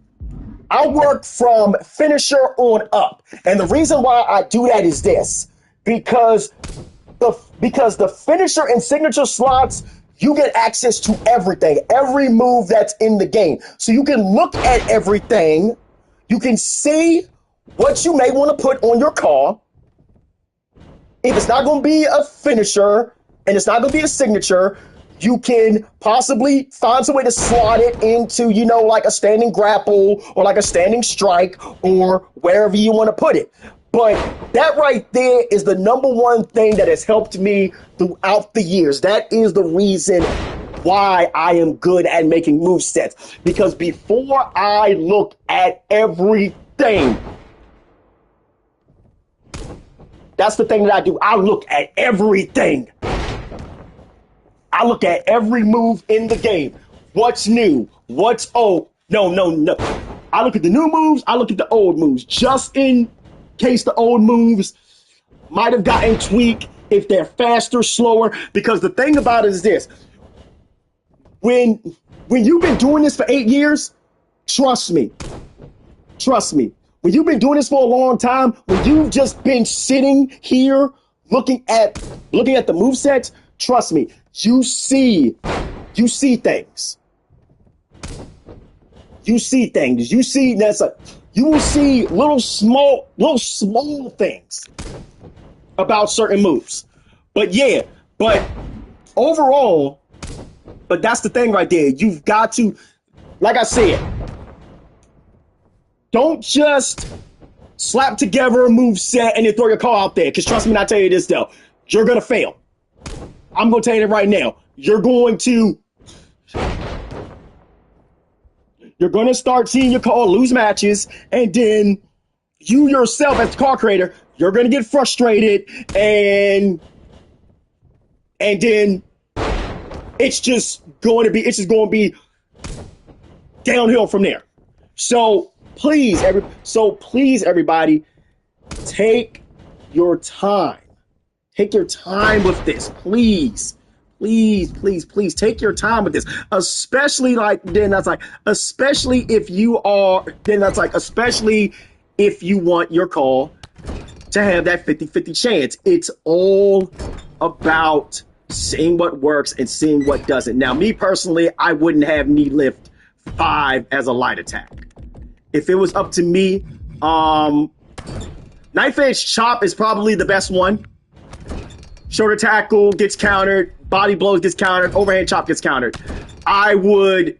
I work from finisher on up. And the reason why I do that is this. Because the finisher and signature slots, you get access to everything, every move that's in the game. So you can look at everything. You can see what you may want to put on your call. If it's not going to be a finisher and it's not going to be a signature, you can possibly find some way to slot it into, you know, like a standing grapple or like a standing strike or wherever you want to put it. But that right there is the number one thing that has helped me throughout the years. That is the reason why I am good at making move sets. Because before I look at everything, that's the thing that I do. I look at everything. I look at every move in the game. What's new? What's old? No. I look at the new moves. I look at the old moves. Just in case the old moves might have gotten tweaked, if they're faster, slower. Because the thing about it is this. When you've been doing this for 8 years, trust me. When you've been doing this for a long time, when you've just been sitting here looking at the movesets, trust me, you see things. You see things. You will see little small things about certain moves. But overall, but that's the thing right there. You've got to, like I said, don't just slap together a move set and then throw your call out there. Because trust me when I tell you this, though, you're going to fail. I'm going to tell you that right now. You're going to start seeing your call lose matches, and then you yourself as the call creator, you're going to get frustrated, and then it's just going to be downhill from there. So please, everybody, take your time. Take your time with this, please. Please take your time with this. Especially if you want your call to have that 50-50 chance. It's all about seeing what works and seeing what doesn't. Now, me personally, I wouldn't have knee lift 5 as a light attack. If it was up to me, knife edge chop is probably the best one. Shoulder tackle gets countered, body blows gets countered, overhand chop gets countered. But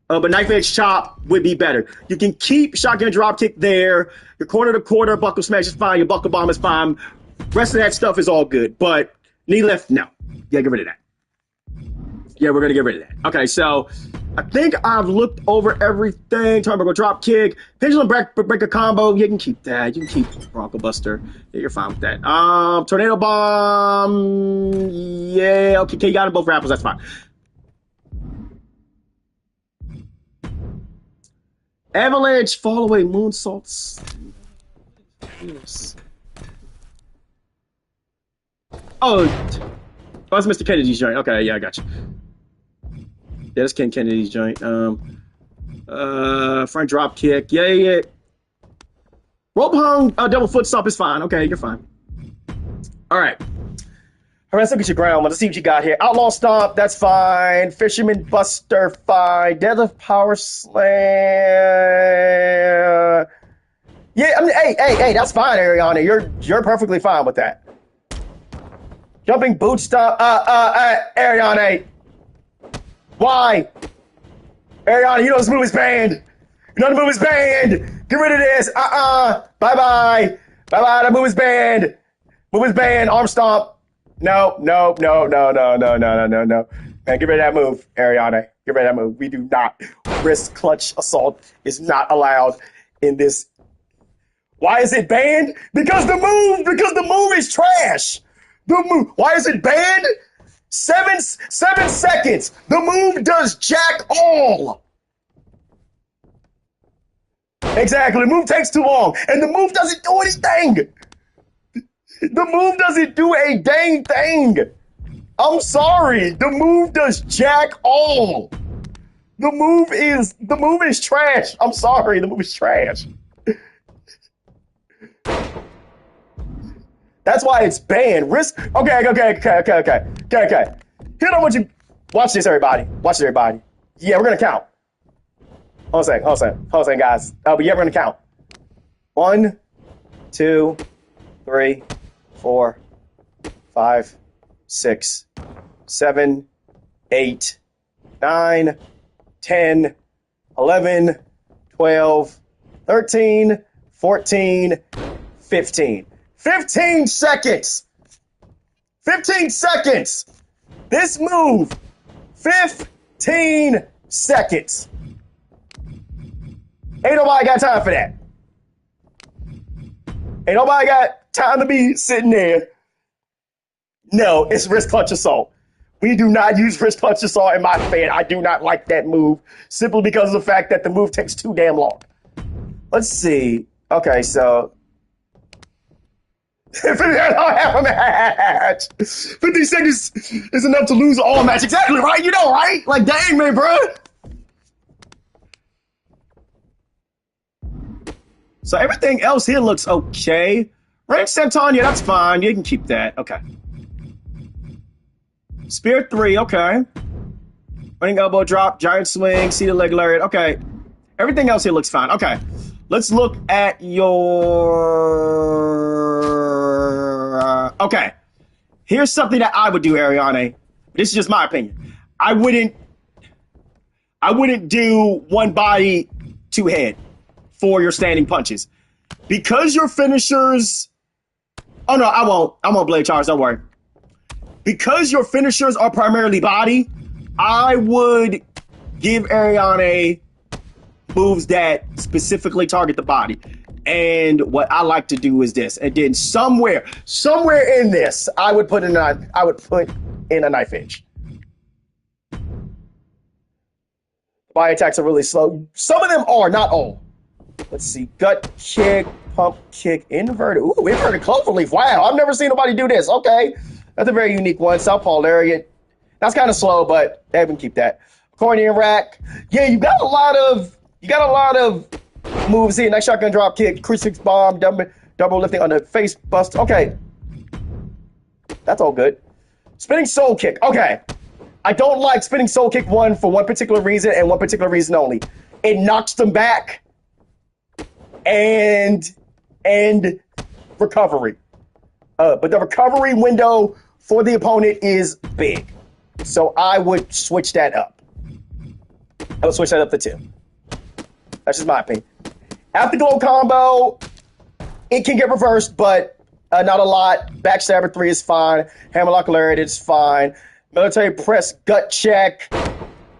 knife edge chop would be better. You can keep shotgun drop kick there. Your corner to quarter buckle smash is fine. Your buckle bomb is fine. Rest of that stuff is all good. But knee lift, no. Yeah, get rid of that. Yeah, we're gonna get rid of that. Okay, so I think I've looked over everything. Turnbuckle drop kick, pendulum breaker combo. You can keep that. You can keep Bronco Buster. Yeah, you're fine with that. Tornado bomb. Yeah, okay, you got them both rappers. That's fine. Avalanche, fall away, moonsaults. Yes. Oh, that's Mr. Kennedy's joint. Okay, yeah, I got you. Yeah, that's Ken Kennedy's joint. Front drop kick. Yeah. Rope hung double foot stomp is fine. Okay, you're fine. All right. Let's look at your ground. Let's see what you got here. Outlaw stomp, that's fine. Fisherman buster, fine. Deadlift power slam. Yeah, I mean, hey, that's fine, Ariana. You're perfectly fine with that. Jumping boot stomp. Ariana. Why? Ariana, you know this move is banned. You know the move is banned. Get rid of this. Bye-bye. Bye-bye. The move is banned. Move is banned. Arm stomp. No. Man, get rid of that move, Ariana. Get rid of that move. We do not. Wrist clutch assault is not allowed in this. Why is it banned? Because the move is trash. The move. Why is it banned? 7 seconds. The move does jack all. Exactly. The move takes too long. And the move doesn't do anything. The move doesn't do a dang thing. I'm sorry. The move does jack all. The move is trash. I'm sorry. The move is trash. That's why it's banned. Risk. Okay. Here, I want you. Watch this, everybody. Yeah, we're gonna count. Hold on a second, guys. But yeah, we're gonna count. 1, 2, 3, 4, 5, 6, 7, 8, 9, 10, 11, 12, 13, 14, 15. 15 seconds. 15 seconds. This move, 15 seconds. Ain't nobody got time for that. Ain't nobody got time to be sitting there. No, it's wrist clutch assault. We do not use wrist clutch assault in my fan. I do not like that move simply because of the fact that the move takes too damn long. Let's see. Okay, so I don't have a match. 50 seconds is enough to lose all match. Exactly, right? You know, right? Like, dang, man, bro. So everything else here looks okay. Range Santana, that's fine. You can keep that. Okay. Spear 3, okay. Running elbow drop, giant swing, seated leg lariat. Okay. Everything else here looks fine. Okay. Let's look at your... okay. Here's something that I would do, Ariane. This is just my opinion. I wouldn't do one body, two head for your standing punches. Because your finishers... oh, no, I won't blade charge, don't worry. Because your finishers are primarily body, I would give Ariane moves that specifically target the body. And what I like to do is this. And then somewhere in this, I would put in a knife edge. Body attacks are really slow. Some of them are, not all. Let's see. Gut kick, pump kick, inverted. Ooh, inverted cloverleaf. Wow, I've never seen nobody do this. Okay. That's a very unique one. Southpaw lariat. That's kind of slow, but they can keep that. Accordion rack. Yeah, you got a lot of moves here. Nice shotgun drop kick, crucifix bomb, double lifting on the face bust. Okay. That's all good. Spinning soul kick. Okay. I don't like spinning soul kick one for one particular reason and one particular reason only. It knocks them back and recovery. But the recovery window for the opponent is big. So I would switch that up. I would switch that up to 2. That's just my opinion. Afterglow combo, it can get reversed, but not a lot. Backstabber 3 is fine. Hammerlock lariat is fine. Military press gut check.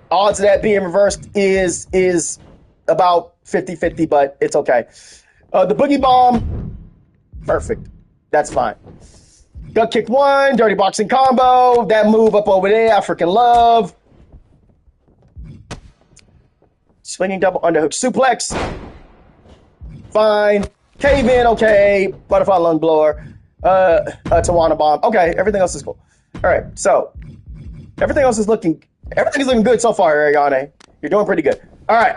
Odds of that being reversed is about 50-50, but it's okay. The boogie bomb, perfect. That's fine. Gut kick 1, dirty boxing combo. That move up over there, I freaking love. Swinging double underhook suplex. Fine. Cave in, okay. Butterfly lung blower. Tawana bomb. Okay, everything else is cool. All right, so everything is looking good so far, Ariane. You're doing pretty good. All right.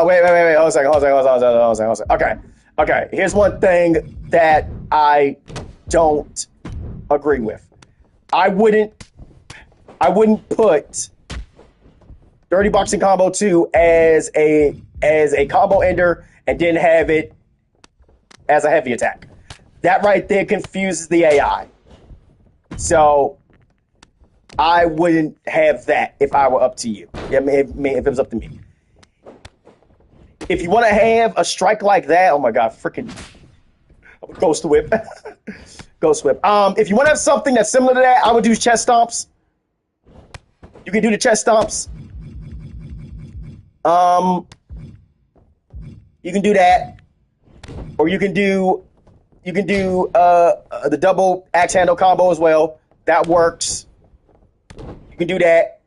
Wait. Hold a second. Okay. Here's one thing that I don't agree with. I wouldn't put Dirty Boxing Combo 2 as a combo ender and then have it as a heavy attack. That right there confuses the AI. So I wouldn't have that if I were up to you. If it was up to me. If you want to have a strike like that, oh my god, freaking Ghost Whip. Ghost Whip. If you want to have something that's similar to that, I would do chest stomps. You can do the chest stomps. You can do that. Or you can do the double axe handle combo as well. That works. You can do that.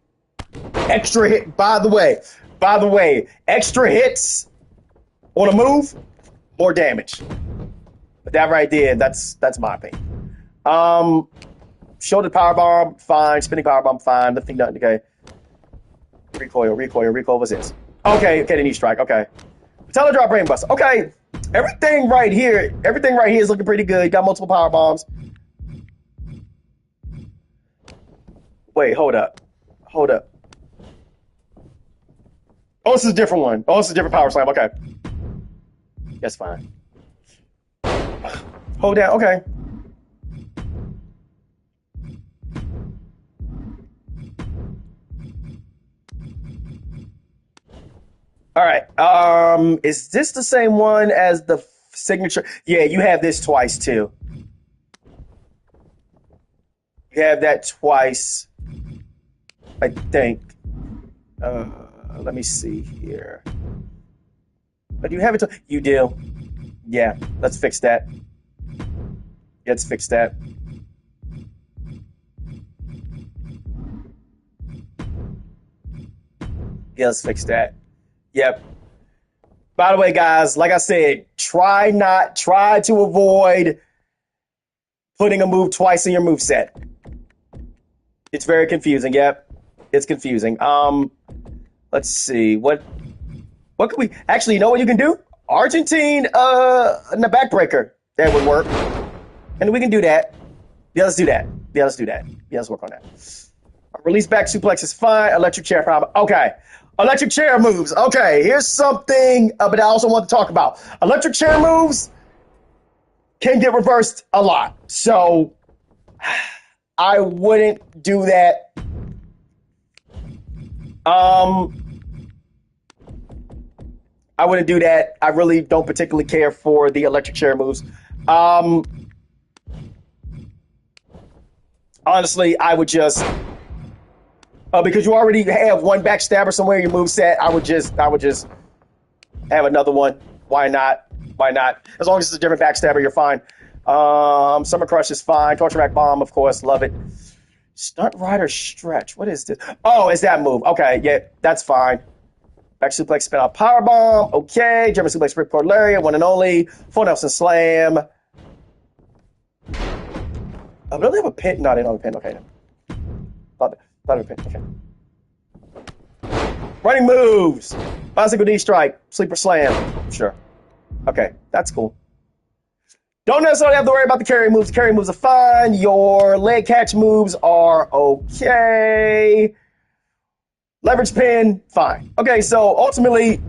Extra hit, by the way, extra hits on a move, more damage. But that right there, that's my opinion. Shoulder power bomb, fine. Spinning power bomb, fine. Lifting nothing, okay. Recoil, what's this? Okay, the knee strike, okay. Teledrop brain buster, okay. Everything right here is looking pretty good. Got multiple power bombs. Wait, hold up. Oh, this is a different one. Oh, this is a different power slam. Okay. That's fine. Hold down. Okay. Is this the same one as the signature? Yeah, you have this twice too. You have that twice, I think. Uh, Let me see here. But you have it. You do. Yeah. Let's fix that. Let's fix that. Yeah, let's fix that. Yep. By the way, guys, like I said, try to avoid putting a move twice in your move set. It's very confusing. Yep. It's confusing. Let's see. What could we actually, you know what you can do? Argentine in the backbreaker. That would work. And we can do that. Yeah, let's do that. Yeah, let's do that. Yeah, let's work on that. Release back suplex is fine. Electric chair problem. Okay. Electric chair moves. Okay, here's something, but I also want to talk about. Electric chair moves can get reversed a lot. So I wouldn't do that. I wouldn't do that. I really don't particularly care for the electric chair moves. Honestly, I would just because you already have one backstabber somewhere in your move set. I would just have another one. Why not? Why not? As long as it's a different backstabber, you're fine. Summer Crush is fine. Torture Rack Bomb, of course, love it. Stunt Rider Stretch. What is this? Oh, it's that move. Okay, yeah, that's fine. Back suplex, spin out power bomb. Okay, German suplex, ripcord lariat, one and only. Full Nelson slam. But don't they have a pin? No, they don't have a pin. Okay. Thought they had a pin. Okay. Running moves. Bicycle D strike. Sleeper slam. Sure. Okay, that's cool. Don't necessarily have to worry about the carry moves. The carry moves are fine. Your leg catch moves are okay. Leverage pin, fine. Okay, so ultimately,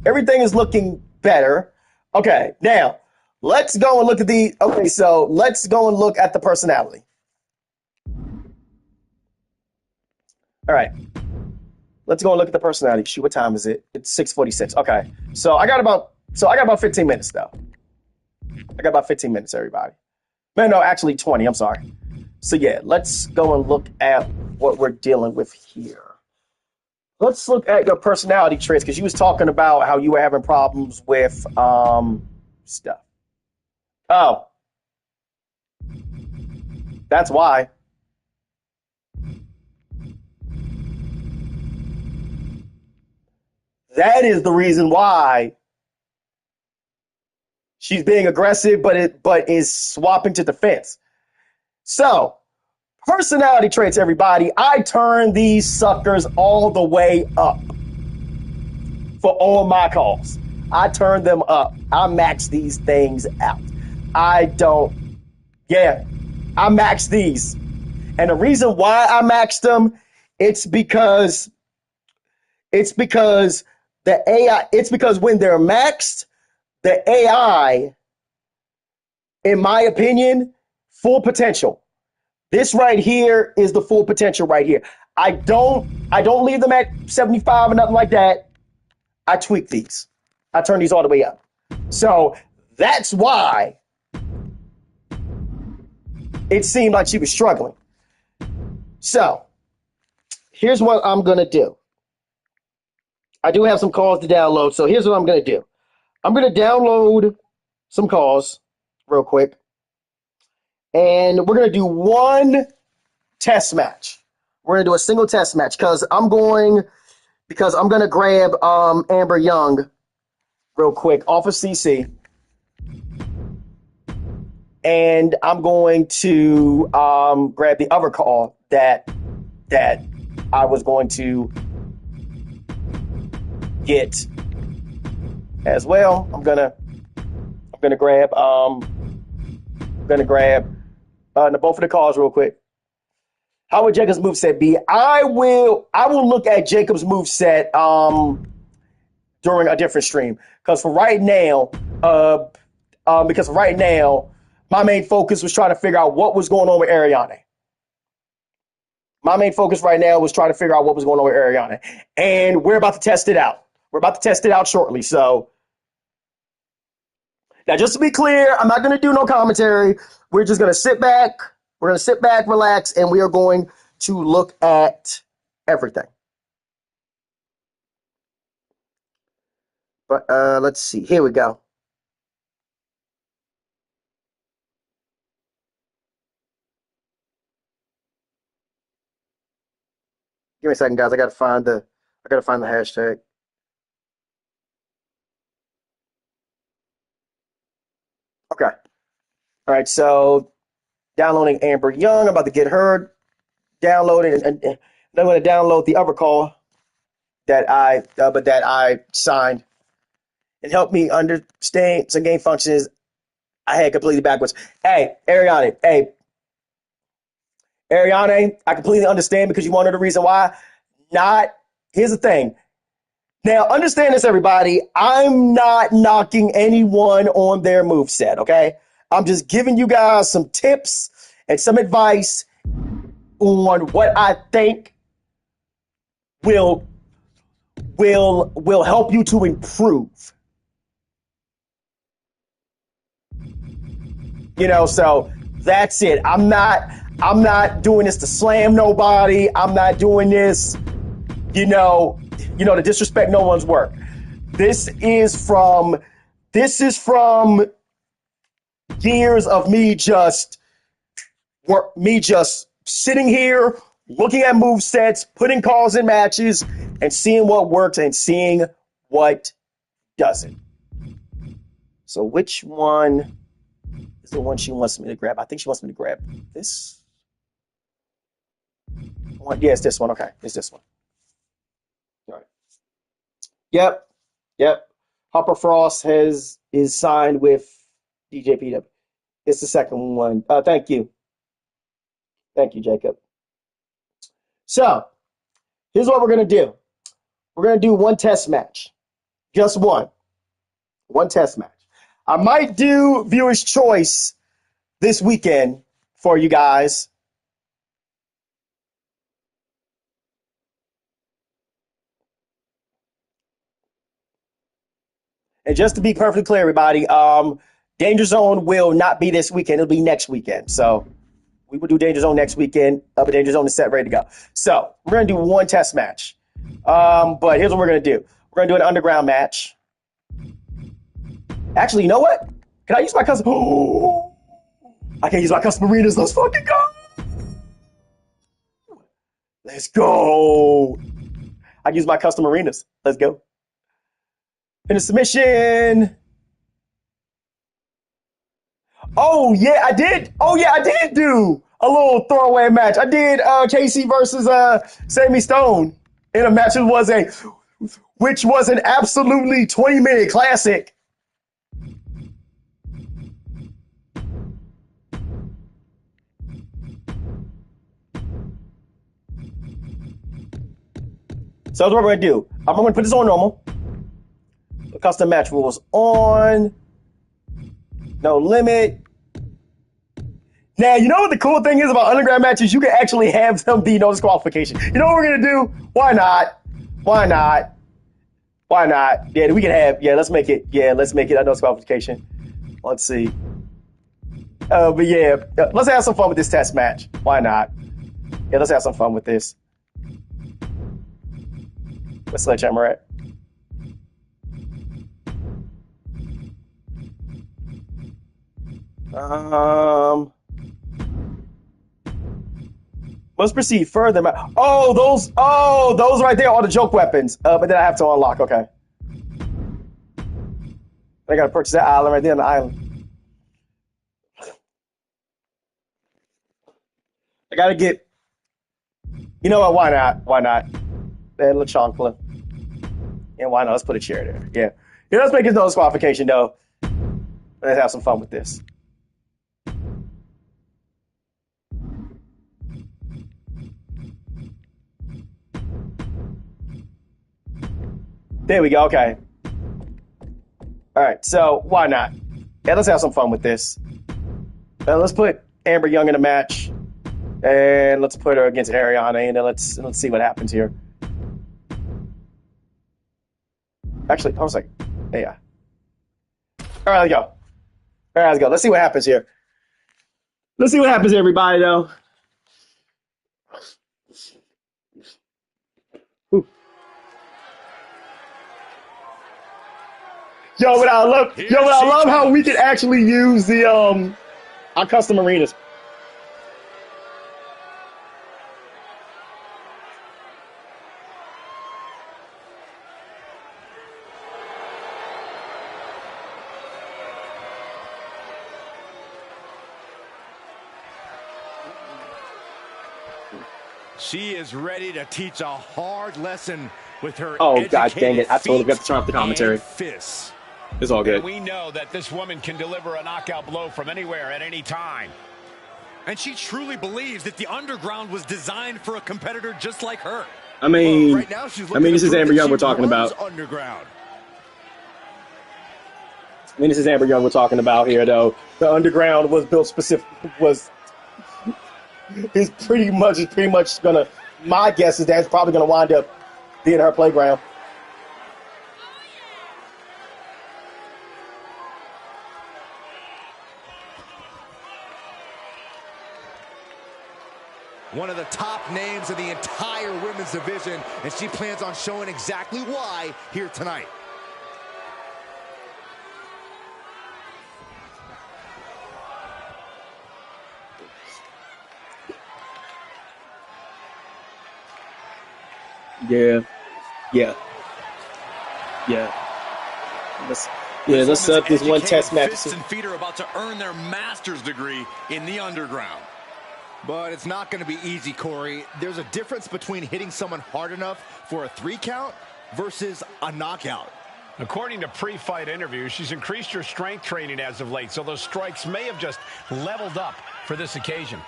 everything is looking better. Okay, now let's go and look at the. Okay, so let's go and look at the personality. All right, let's go and look at the personality. Shoot, what time is it? It's 6:46. Okay, so I got about 15 minutes though. I got about 15 minutes, everybody. No, actually 20. I'm sorry. So yeah, let's go and look at what we're dealing with here. Let's look at your personality traits because you was talking about how you were having problems with stuff. Oh, that's why. That is the reason why she's being aggressive, but is swapping to defense. So, personality traits, everybody. I turn these suckers all the way up for all my calls. I turn them up. I max these things out. I max these. And the reason why I maxed them, it's because the AI, it's because when they're maxed, the AI, in my opinion, full potential. This right here is the full potential right here. I don't leave them at 75 or nothing like that. I tweak these. I turn these all the way up. So that's why it seemed like she was struggling. So here's what I'm going to do. I do have some calls to download. So here's what I'm going to do. I'm going to download some calls real quick. And we're going to do one test match. We're going to do a single test match because I'm going to grab Amber Young real quick off of CC. And I'm going to grab the other call that I was going to get as well. I'm gonna grab both of the calls real quick. How would Jacob's moveset be? I will look at Jacob's moveset during a different stream because for right now, my main focus was trying to figure out what was going on with Ariane. My main focus right now was trying to figure out what was going on with Ariane, and we're about to test it out. We're about to test it out shortly. So now, just to be clear, I'm not going to do no commentary. We're just going to sit back. We're going to sit back, relax, and we are going to look at everything. But let's see. Here we go. Give me a second, guys. I gotta find the hashtag. Okay. All right. So downloading Amber Young. I'm about to get her downloaded, and then I'm going to download the other call that I signed and help me understand some game functions I had completely backwards. Hey, Ariane. Hey, Ariane. I completely understand because you wanted the reason why. Not. Here's the thing. Now, understand this, everybody. I'm not knocking anyone on their moveset, okay? I'm just giving you guys some tips and some advice on what I think will help you to improve. So that's it. I'm not doing this to slam nobody. I'm not doing this, to disrespect no one's work. This is from years of me just sitting here looking at move sets, putting calls in matches, and seeing what works and seeing what doesn't. So which one is the one she wants me to grab? I think she wants me to grab this one. Yeah, it's this one. Okay, it's this one. All right. Yep. Hopper Frost is signed with DJPW. It's the second one. Thank you, Jacob. So here's what we're gonna do. We're gonna do one test match, just one test match. I might do viewer's choice this weekend for you guys. And just to be perfectly clear, everybody, Danger Zone will not be this weekend. It'll be next weekend. So we will do Danger Zone next weekend. But Danger Zone is set, ready to go. So we're going to do one test match. But here's what we're going to do. We're going to do an underground match. Actually, you know what? Can I use my custom? Oh, I can't use my custom arenas. Let's fucking go. Let's go. I can use my custom arenas. Let's go. Finish submission. Oh yeah, I did. Oh yeah, I did do a little throwaway match. I did Casey versus Sammy Stone in a match which was an absolutely 20-minute classic. So that's what we're gonna do. I'm gonna put this on normal. The custom match rules on. No limit. Now, you know what the cool thing is about underground matches? You can actually have them be no disqualification. You know what we're going to do? Why not? Yeah, we can have, let's make it a no disqualification. Let's see. But yeah, let's have some fun with this test match. Why not? Yeah, let's have some fun with this. Where's Sledgehammer at? Let's proceed further. Those right there are the joke weapons. But then I have to unlock. Okay. I gotta purchase that island right there on the island. I gotta get. You know what? Why not? And LeChonkla. And why not? Let's put a chair there. Yeah. Let's make this no disqualification though. Let's have some fun with this. There we go. Okay. All right. So why not? Yeah, let's have some fun with this. Let's put Amber Young in a match, and let's put her against Ariane, and then let's see what happens here. Actually, hold on a second. AI. All right, let's go. All right, let's go. Let's see what happens here. Let's see what happens, everybody, though. Ooh. But I love how we can actually use the our custom arenas. She is ready to teach a hard lesson with her. Oh, God dang it. I totally got to turn off the commentary. Fists. It's all good. And we know that this woman can deliver a knockout blow from anywhere at any time. And she truly believes that the underground was designed for a competitor just like her. I mean, well, right now she's this is Amber Young we're talking about. Underground. This is Amber Young we're talking about here, though. The underground was built is pretty much gonna. My guess is that's probably gonna wind up being her playground. One of the top names in the entire women's division, and she plans on showing exactly why here tonight. Yeah. Let's set up this one test match. Fists and feet are about to earn their master's degree in the underground. But it's not going to be easy, Corey. There's a difference between hitting someone hard enough for a 3 count versus a knockout. According to pre-fight interviews, she's increased her strength training as of late, so those strikes may have just leveled up for this occasion.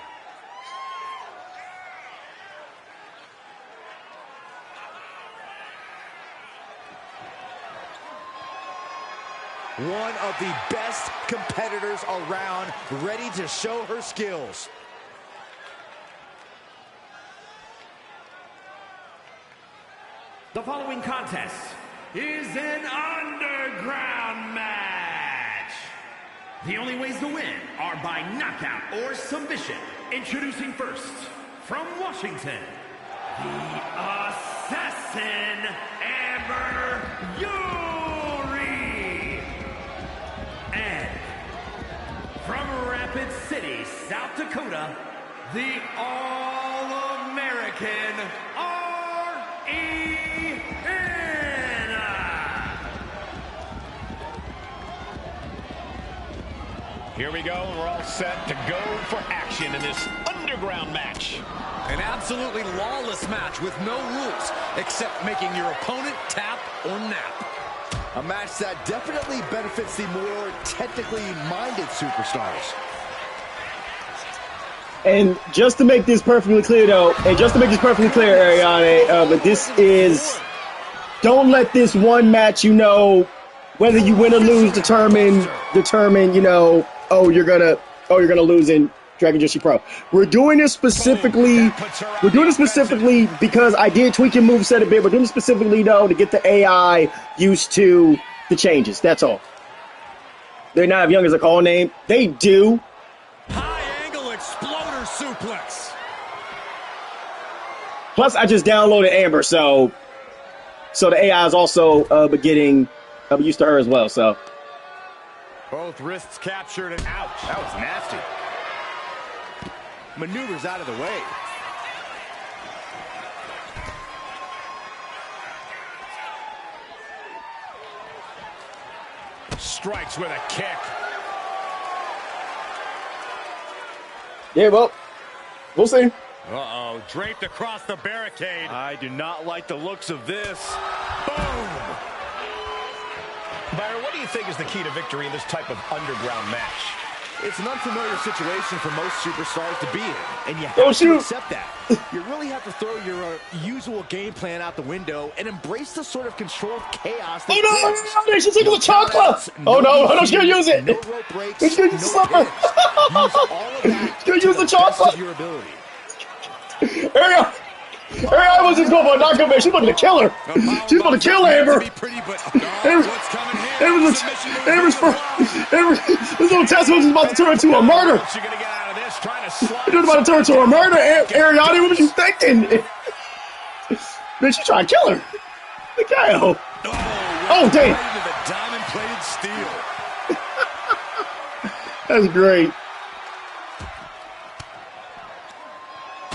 One of the best competitors around, ready to show her skills. The following contest is an underground match. The only ways to win are by knockout or submission. Introducing first, from Washington, the Assassin, Amber Yuri. And from Rapid City, South Dakota, the All-American R.E. Here we go, and we're all set to go for action in this underground match. An absolutely lawless match with no rules except making your opponent tap or nap. A match that definitely benefits the more technically minded superstars. And just to make this perfectly clear, though, Ariane, this is, don't let this one match, whether you win or lose, determine, oh, you're gonna lose in Dragon Joshi Pro. We're doing this specifically because I did tweak your moveset a bit. We're doing this specifically, though, to get the AI used to the changes. That's all. They're not as young as a call name. They do. High angle exploder suplex. Plus, I just downloaded Amber, so the AI is also getting used to her as well. So both wrists captured and ouch. That was nasty. Maneuvers out of the way. Strikes with a kick. Yeah, well, we'll see. Uh-oh, draped across the barricade. I do not like the looks of this. Boom! Byron, what do you think is the key to victory in this type of underground match? It's an unfamiliar situation for most superstars to be in, and you have to accept that. You really have to throw your usual game plan out the window and embrace the sort of controlled chaos that no, she's taking the chocolate! Oh, no, she's going to use it! No rope breaks, She's going to use the slipper! use all of that She's going to use the chocolate! your ability. There we go! Ariana was just going for a knockout, man. She's about to kill her. She's about to kill Amber. This little test was about to turn into a murder. It was about to turn into a murder. Ariana, what was you thinking? Man, she's trying to kill her. Look at her. Oh, damn. Diamond-plated steel. That's great.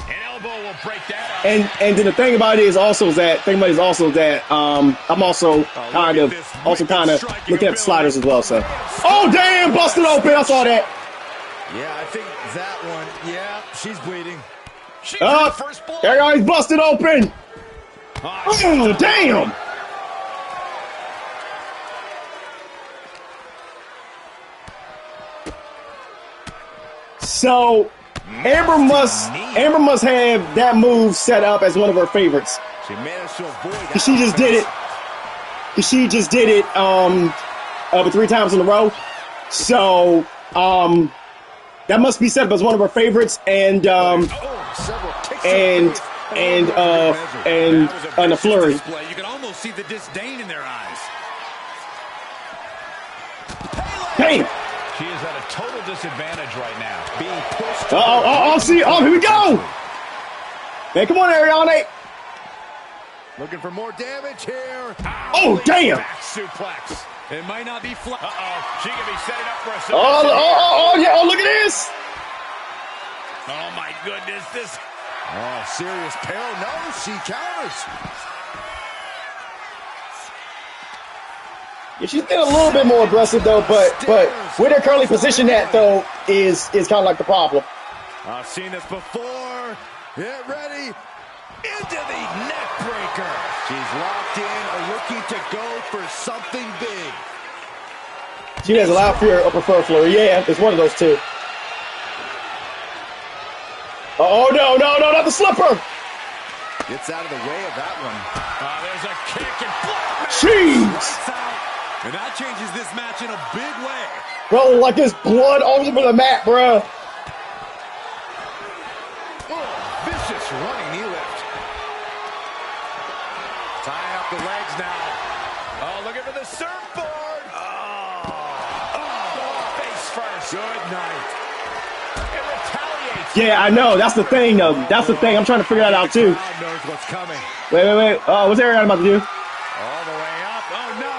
An elbow will break that up. And then the thing about it is also that I'm also kind of looking at the sliders as well. So, oh damn, busted open. I saw that. Yeah, I think that one. Yeah, she's bleeding. There you go. He's busted open. Oh damn. So Amber must have that move set up as one of her favorites. She managed to avoid that. She just did it. She just did it 3 times in a row. So that must be set up as one of her favorites, and the flurry. You can almost see the disdain in their eyes. Damn. She is at a total disadvantage right now. Being pushed. Here we go. Man, come on, Ariane. Looking for more damage here. Oh, damn. Back suplex. It might not be flat. She could be setting up for a submission. Yeah. Oh, look at this. Oh, my goodness. This. Oh, serious peril. No, she counters. Yeah, she's been a little bit more aggressive though, but where they're currently positioned at though is kind of like the problem. I've seen this before. Get ready. Into the neck breaker. She's locked in, looking to go for something big. She has a loud fear or prefer flurry. Yeah, it's one of those two. Oh no, not the slipper. Gets out of the way of that one. There's a kick and block. Jeez. And that changes this match in a big way. Bro, like there's blood all over the mat, bro. Oh, vicious running knee lift. Tying up the legs now. Oh, looking for the surfboard. Oh, face first. Good night. It retaliates. Yeah, I know. That's the thing, though. That's the thing. I'm trying to figure that out, too. Crowd knows what's coming. Wait. Oh, what's Ariana about to do? All the way up. Oh, no.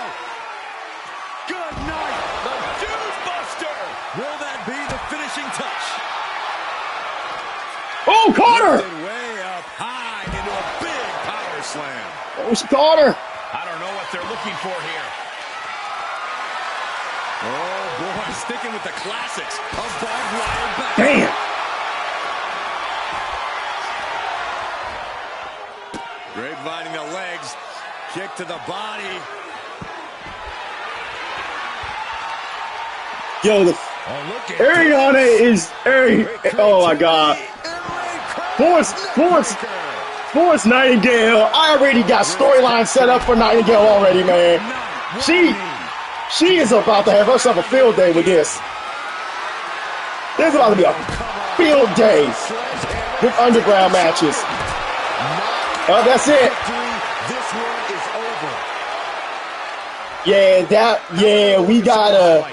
Good night. The Dude Buster. Will that be the finishing touch? Oh, caught her. Lifted way up high into a big power slam. Oh, she caught her. I don't know what they're looking for here. Oh, boy, sticking with the classics. A barbed wire back. Damn. Grapevining the legs. Kick to the body. Yo, the Oh, look at Ariana is oh my god. Forrest Nightingale. I already got storyline set up for Nightingale already, man. She is about to have herself a field day with this. There's about to be a field day with underground matches. Oh, that's it. This one is over. We gotta.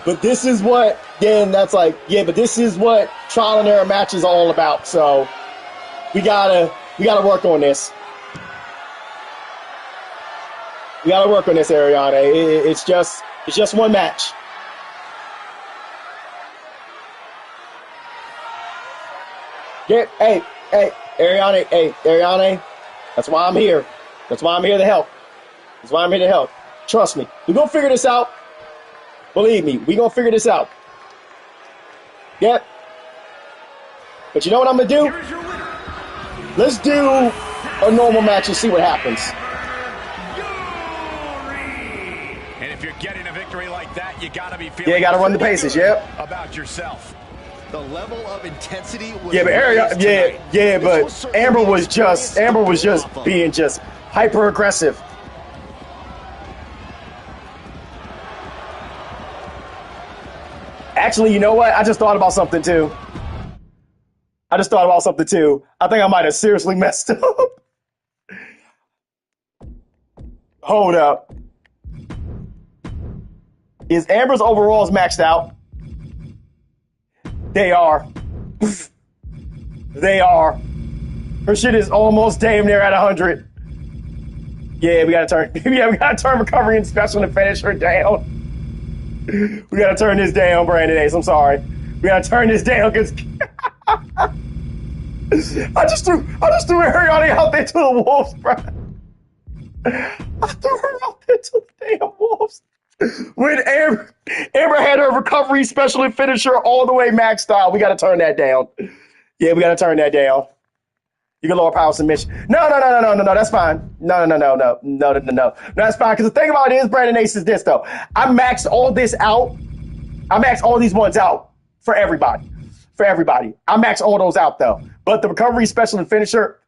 But this is what, but this is what trial and error matches are all about. So we gotta work on this. We gotta work on this, Ariana. It's just one match. Hey, Ariana. That's why I'm here. That's why I'm here to help. Trust me. We're gonna figure this out. Believe me, we're gonna figure this out. Yep. But you know what I'm gonna do? Let's do a normal match and see what happens. And if you're getting a victory like that, you gotta be feeling. Yeah, you gotta run the paces. Yep. About yourself. The level of intensity was but Amber was just being just hyper aggressive. Actually, you know what? I just thought about something too. I just thought about something too. I think I might have seriously messed up. Hold up. Is Amber's overalls maxed out? They are. They are. Her shit is almost damn near at 100. Yeah, we gotta turn. Yeah, we gotta turn recovery and special and finish her down. We gotta turn this down, Brandon Ace. I'm sorry. We gotta turn this down because I just threw Ariana out there to the wolves, bro. I threw her out there to the damn wolves. When Amber had her recovery special and finisher all the way maxed out, we gotta turn that down. Yeah, we gotta turn that down. You can lower power submission. No, that's fine. No. That's fine. Because the thing about it is, Brandon Ace, is this, though. I maxed all this out. I maxed all these ones out for everybody. I maxed all those out, though. But the recovery special and finisher,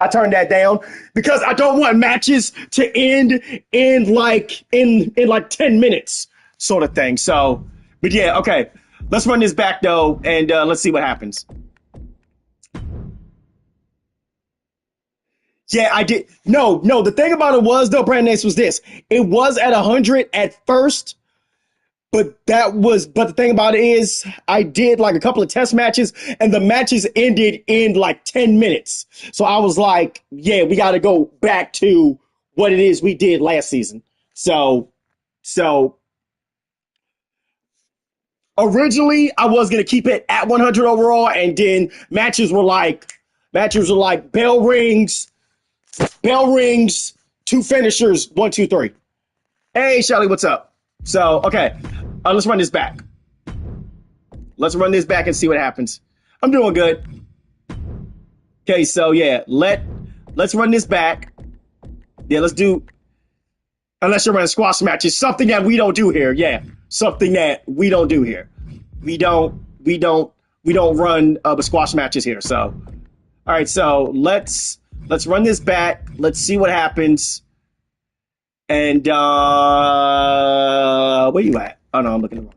I turned that down because I don't want matches to end in like 10 minutes sort of thing. So, but yeah, okay. Let's run this back, though, and let's see what happens. Yeah, I did. No. The thing about it was, though, Brandon Ace, was this. It was at 100 at first, but the thing about it is I did like a couple of test matches and the matches ended in like 10 minutes. So I was like, yeah, we got to go back to what it is we did last season. So originally I was going to keep it at 100 overall, and then matches were like bell rings, 2 finishers, 1, 2, 3. Hey, Shelly, what's up? So, okay, let's run this back. Let's run this back and see what happens. I'm doing good. Okay, so yeah, let's run this back. Yeah, let's do. Unless you're running squash matches, something that we don't do here. Yeah, something that we don't do here. We don't run squash matches here. So, all right, so let's run this back. Let's see what happens. And where you at? Oh no, I'm looking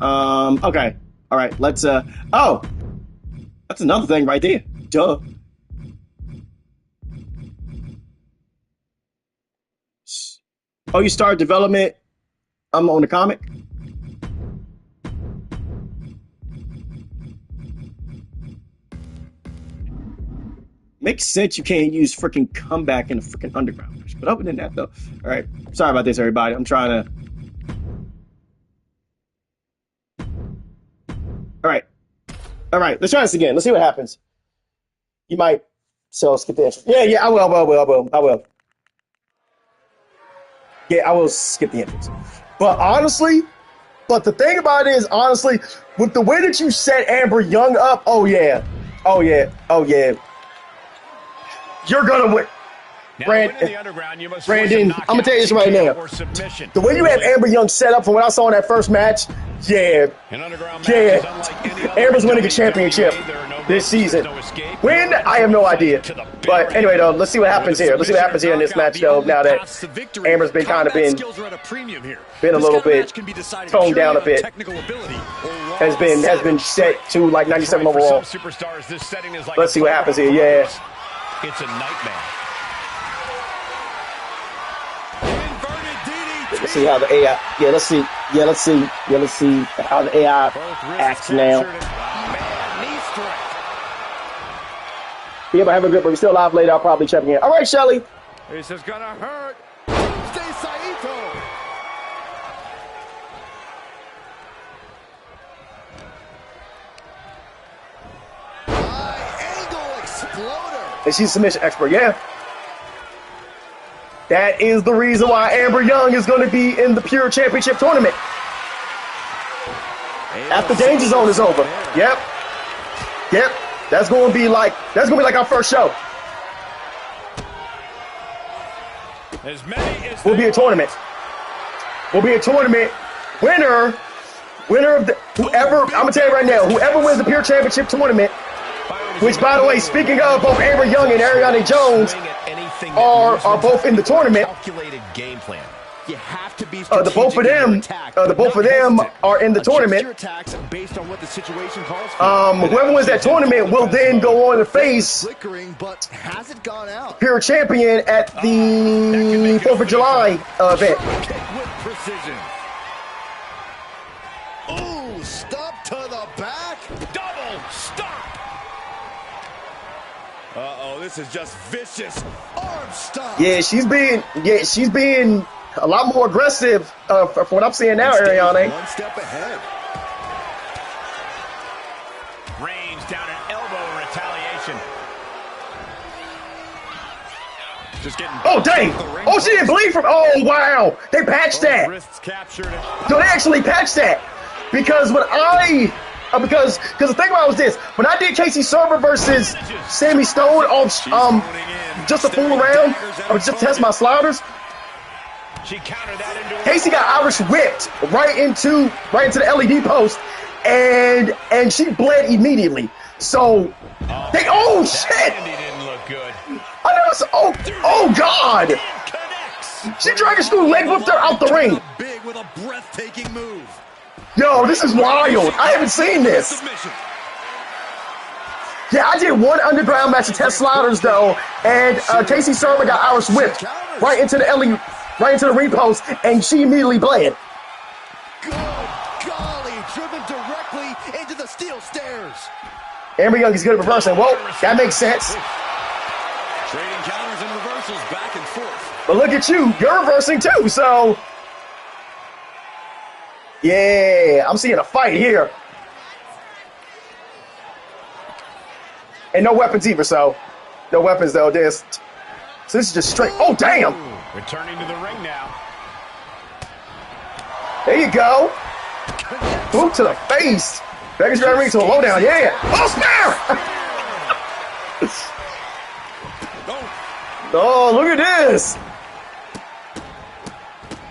wrong. Okay. All right, let's oh, that's another thing right there. Duh. Oh, you start development on the comic? Makes sense you can't use freaking comeback in a freaking underground match. But other than that, though, all right. Sorry about this, everybody. I'm trying to. All right. Let's try this again. Let's see what happens. You might. So skip the intro. Yeah. I will. Yeah, I will skip the entrance. But honestly, the thing about it is, honestly, with the way that you set Amber Young up, oh yeah. You're gonna win. Brandon, I'm gonna tell you this right now. The way you have Amber Young set up from what I saw in that first match, yeah. Amber's winning a championship this season. When? I have no idea. But anyway, though, let's see what happens here. Let's see what happens here in this match, though, now that Amber's been kind of been a little bit toned down a bit. Has been set to like 97 overall. Let's see what happens here. Yeah. It's a nightmare. Let's see how the AI. Yeah, let's see how the AI acts now. Yeah, but have a good. But we're still live later. I'll probably check again. All right, Shelly. This is gonna hurt. Stay Saito. High angle exploder. And she's a submission expert. Yeah. That is the reason why Amber Young is going to be in the Pure Championship tournament. After Danger Zone is over. Yep. That's going to be like our first show. We'll be a tournament. Winner of the whoever. I'm gonna tell you right now. Whoever wins the Pure Championship tournament. Which, by the way, speaking of both Amber Young and Ariana Jones are both in the tournament. Calculated game plan. you have to be the both of strategic in your them, attack, the both of not them hesitant. are in the Adjust tournament. your attacks based on what the situation calls for. Whoever wins that tournament will then go on to face Flickering, but has it gone out? Pure Champion at the 4th of July event. Kick with precision. Oh, stop to the back. Double stop. Uh-oh, this is just vicious. Arm stop. Yeah, she's being a lot more aggressive for what I'm seeing now, Ariane. One step ahead. Range down an elbow in retaliation. Just getting. Oh, dang. Oh, she didn't bleed from. Oh, wow. They patched that. Wrists captured. No, they actually patched that. Because when because the thing about it was this, when I did Casey Server versus Sammy Stone on just a fool around, or just test my sliders, She countered that into Casey got Irish whipped right into the LED post, and she bled immediately. So shit! Andy didn't look good. I know. Oh God! She dragged screw leg whipped her out the ring. Big with a breathtaking move. Yo, this is wild. I haven't seen this. Submission. Yeah, I did one underground match of test sliders though, and Casey Server got Irish whipped right into the ring post, and she immediately bled. Good golly, driven directly into the steel stairs. Amber Young is good at reversing. Well, that makes sense. Trading counters and reversals back and forth. But look at you, you're reversing too. So, yeah, I'm seeing a fight here, and no weapons either. So, no weapons though. So this is just straight. Oh damn! Returning to the ring now. There you go. Boot to the face. Vegas Grand Ring to a lowdown. Yeah. Oh, snap! Oh, look at this.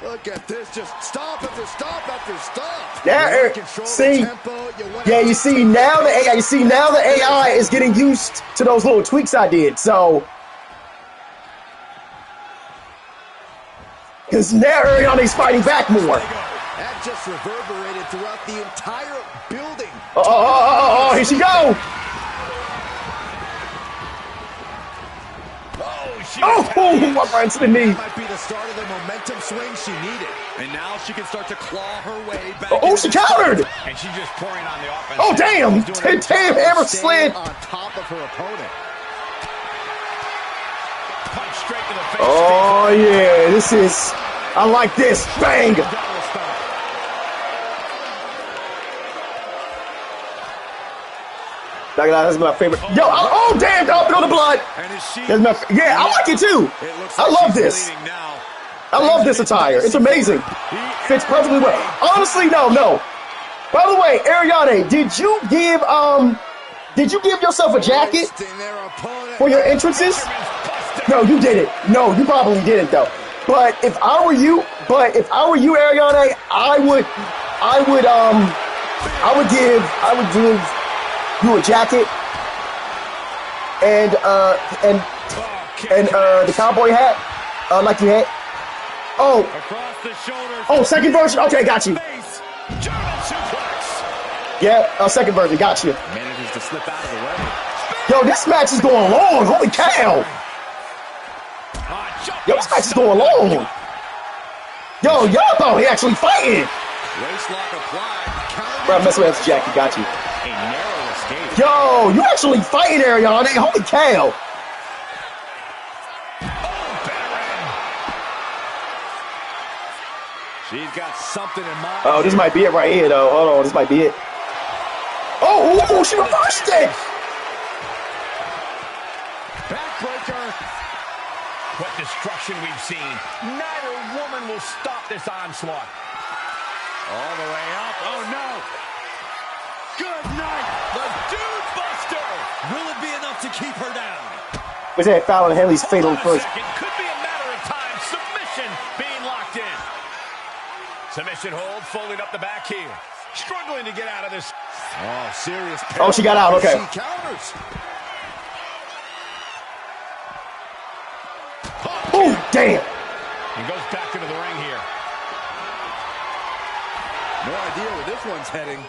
Look at this, just stop after stop after stop. Now, you see now the AI is getting used to those little tweaks I did. So, because now Ariane's fighting back more. That just reverberated throughout the entire building. Oh, here she go. What right to the knee. That might be the start of the momentum swing she needed. And now she can start to claw her way back. Oh, she countered. And she's just pouring on the offense. Oh, damn. Damn, hammer slid. On top of her opponent. Punch straight to the face. Oh, yeah. This is, I like this. Bang. That's my favorite. Yo, oh damn! Don't feel the blood. Yeah, I like it too. I love this. I love this attire. It's amazing. Fits perfectly well. Honestly, no. By the way, Ariane, did you give yourself a jacket for your entrances? No, you didn't. No, you probably didn't though. But if I were you, Ariane, I would give you a jacket and the cowboy hat, like you had. Oh, second version. Okay, got you. Yeah, second version. Got you. Manages to slip out of the way. Yo, this match is going long. Holy cow. Yo, this match is going long. Yo, y'all thought he actually fighting. Waist lock applied. Bro, mess with that jacket. Got you. A narrow escape. Yo, you actually fighting, Ariane. Holy cow. She's got something in mind. Oh, this might be it right here, though. Hold on, this might be it. Oh, she reversed it. Backbreaker. What destruction we've seen. Neither woman will stop this onslaught. All the way up. Oh, no. Good night. The Dude Buster. Will it be enough to keep her down? Was that Fallon Henley's fatal first? Could be a matter of time. Submission being locked in. Submission hold, folding up the back here. Struggling to get out of this. Oh, serious. Oh, she got out. Okay. She counters. Oh, damn. He goes back into the ring here. No idea where this one's heading.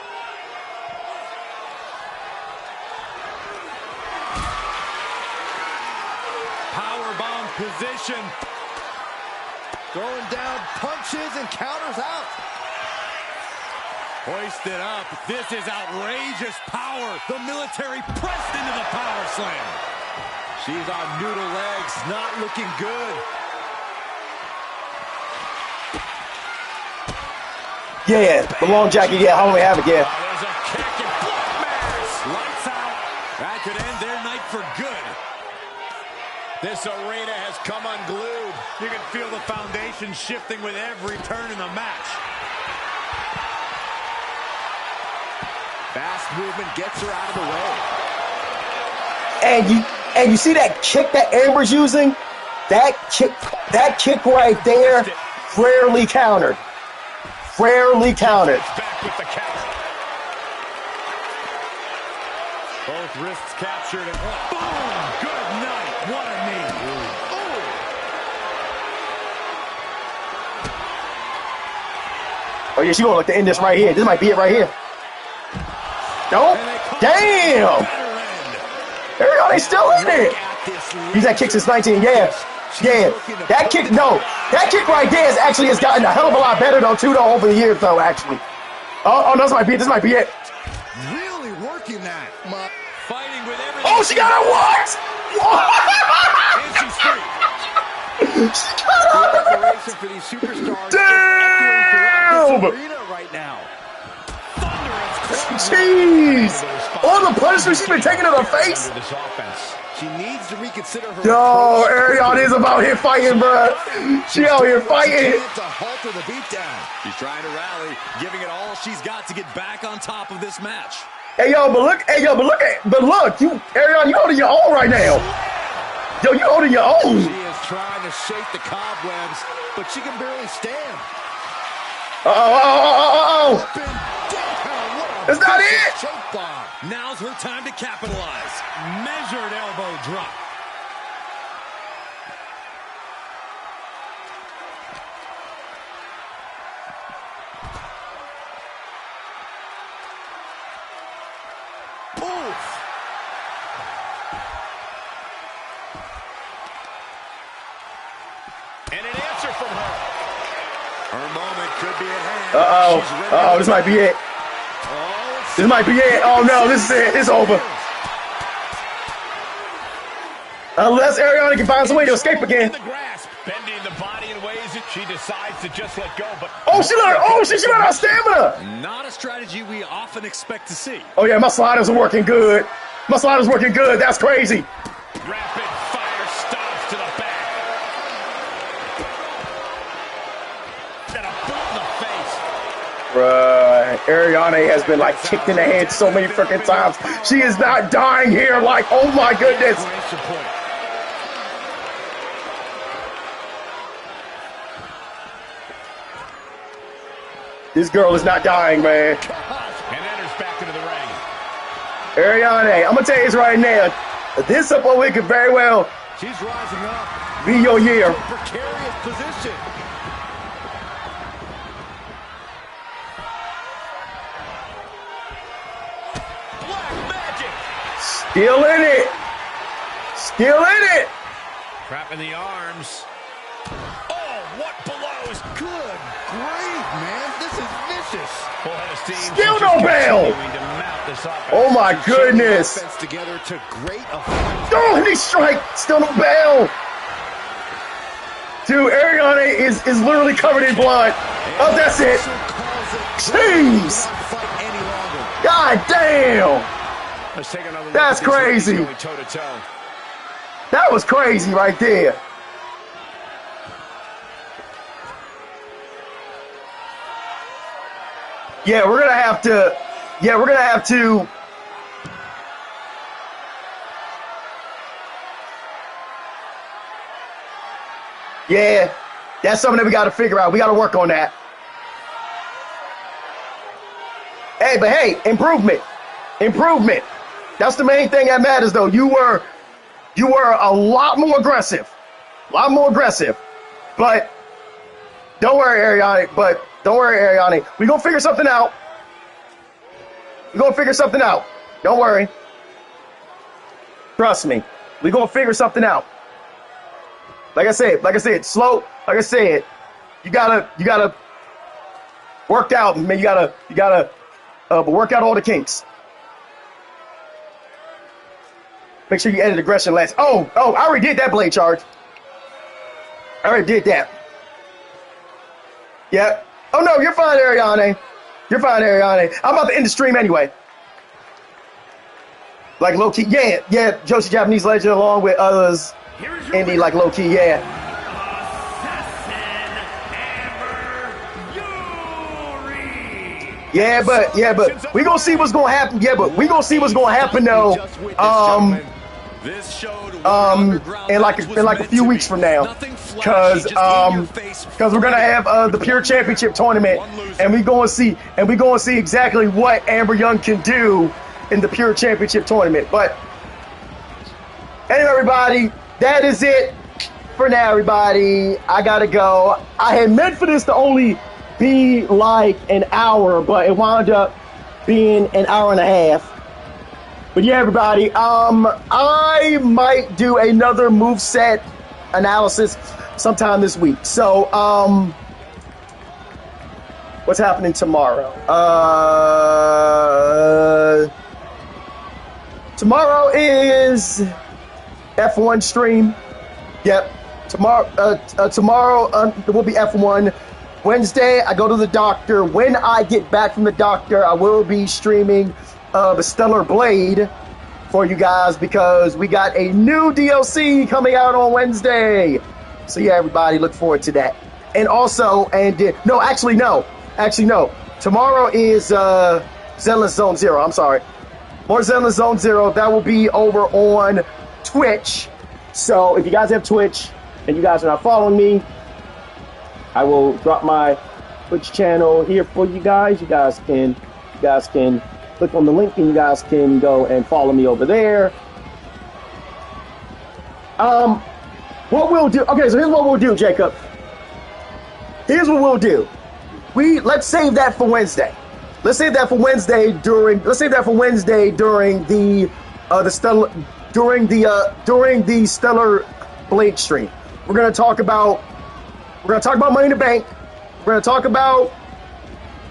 Powerbomb position. Throwing down punches and counters out. Hoisted up. This is outrageous power. The military pressed into the power slam. She's on noodle legs, not looking good. Yeah, the long jacket, yeah, Halloween Havoc, yeah. There's a kick and block mass. Lights out. That could end their night for good. This arena has come unglued. You can feel the foundation shifting with every turn in the match. Fast movement gets her out of the way. And you see that kick that Amber's using? That kick right there, rarely countered. Rarely countered. Back with the count. Both wrists captured and boom! Good night. What a knee. Oh yeah, she gonna look to end this right here. This might be it right here. Nope. Damn. Everybody's still in it. He's had kick since 19. Yeah. Yeah. That kick, no. That kick right there has gotten a hell of a lot better though, too, though, over the years, though, actually. Oh, no, this might be it. This might be it. Really working that. Fighting with everything. Oh, she got a what? And she's free. She got a Collaboration for these superstars. Damn. Arena right now. Jeez. All the punishment she's been taking to the face. She needs to reconsider her. Yo, Ariana is about here fighting, bro. She out here fighting. To halter the beatdown. She's trying to rally, giving it all she's got to get back on top of this match. Hey, yo, but look, you, Ariana, you holding your own right now. Yo, you holding your own. She is trying to shake the cobwebs, but she can barely stand. Oh. That's not it. Now's her time to capitalize. Measured elbow drop. Oof. And an answer from her. Her moment could be at hand. Uh-oh, this might be it. This might be it. Oh, no, this is it. It's over. Unless Ariana can find some way to escape again. In the grasp, bending the body in ways that she decides to just let go. But she ran out of stamina. Not a strategy we often expect to see. Oh, yeah, my sliders are working good. That's crazy. Rapid fire stomps to the back. And a boot in the face. Bruh, Ariana has been like kicked in the head so many freaking times. She is not dying here. Like, oh my goodness. This girl is not dying, man. And enters back into the ring. Ariana, I'm gonna tell you this right now. This up over here could very well She's rising up. be your year. Precarious position. Still in it. Trapping the arms. Oh, what blows. Good grief, man. This is vicious. Full head of steam. Still no bell. Oh my goodness. Offense together to great effect. Oh, knee strike. Still no bell. Dude, Ariana is literally covered in blood. Oh, that's it. Jeez. God damn. That's crazy. That was crazy right there. Yeah, we're gonna have to. Yeah, that's something that we got to figure out. We got to work on that. Hey, improvement. That's the main thing that matters, though. You were a lot more aggressive. But Don't worry, Ariane. But don't worry, Ariane. We're going to figure something out. We're going to figure something out. Don't worry. Trust me. We're going to figure something out. Like I said, slow. Like I said, you gotta work out, man. You gotta work out all the kinks. Make sure you edit aggression last. Oh, I already did that blade charge. I already did that. Yeah. Oh no, you're fine, Ariane. You're fine, Ariane. I'm about to end the stream anyway. Like low key, yeah. Joshi Japanese Legend along with others. Indy like low key, yeah. Yeah, but we gonna see what's gonna happen. Yeah, but we gonna see what's gonna happen though. In like a few weeks from now, because we're gonna have the Pure Championship tournament, and we gonna see exactly what Amber Young can do in the Pure Championship tournament. But anyway, everybody, that is it for now. Everybody, I gotta go. I had meant for this to only be like an hour, but it wound up being an hour and a half. But yeah, everybody, I might do another moveset analysis sometime this week. So, what's happening tomorrow? Tomorrow is F1 stream. Yep. Tomorrow will be F1. Wednesday, I go to the doctor. When I get back from the doctor, I will be streaming the Stellar Blade for you guys because we got a new DLC coming out on Wednesday. So yeah, everybody, look forward to that. And also, actually no. Tomorrow is Zenless Zone Zero. I'm sorry. More Zenless Zone Zero. That will be over on Twitch. So if you guys have Twitch and you guys are not following me, I will drop my Twitch channel here for you guys. You guys can click on the link and you guys can go and follow me over there. What we'll do, okay, so here's what we'll do, Jacob. Here's what we'll do. Let's save that for Wednesday. Let's save that for Wednesday during the Stellar Blade stream. We're gonna talk about Money in the Bank. We're gonna talk about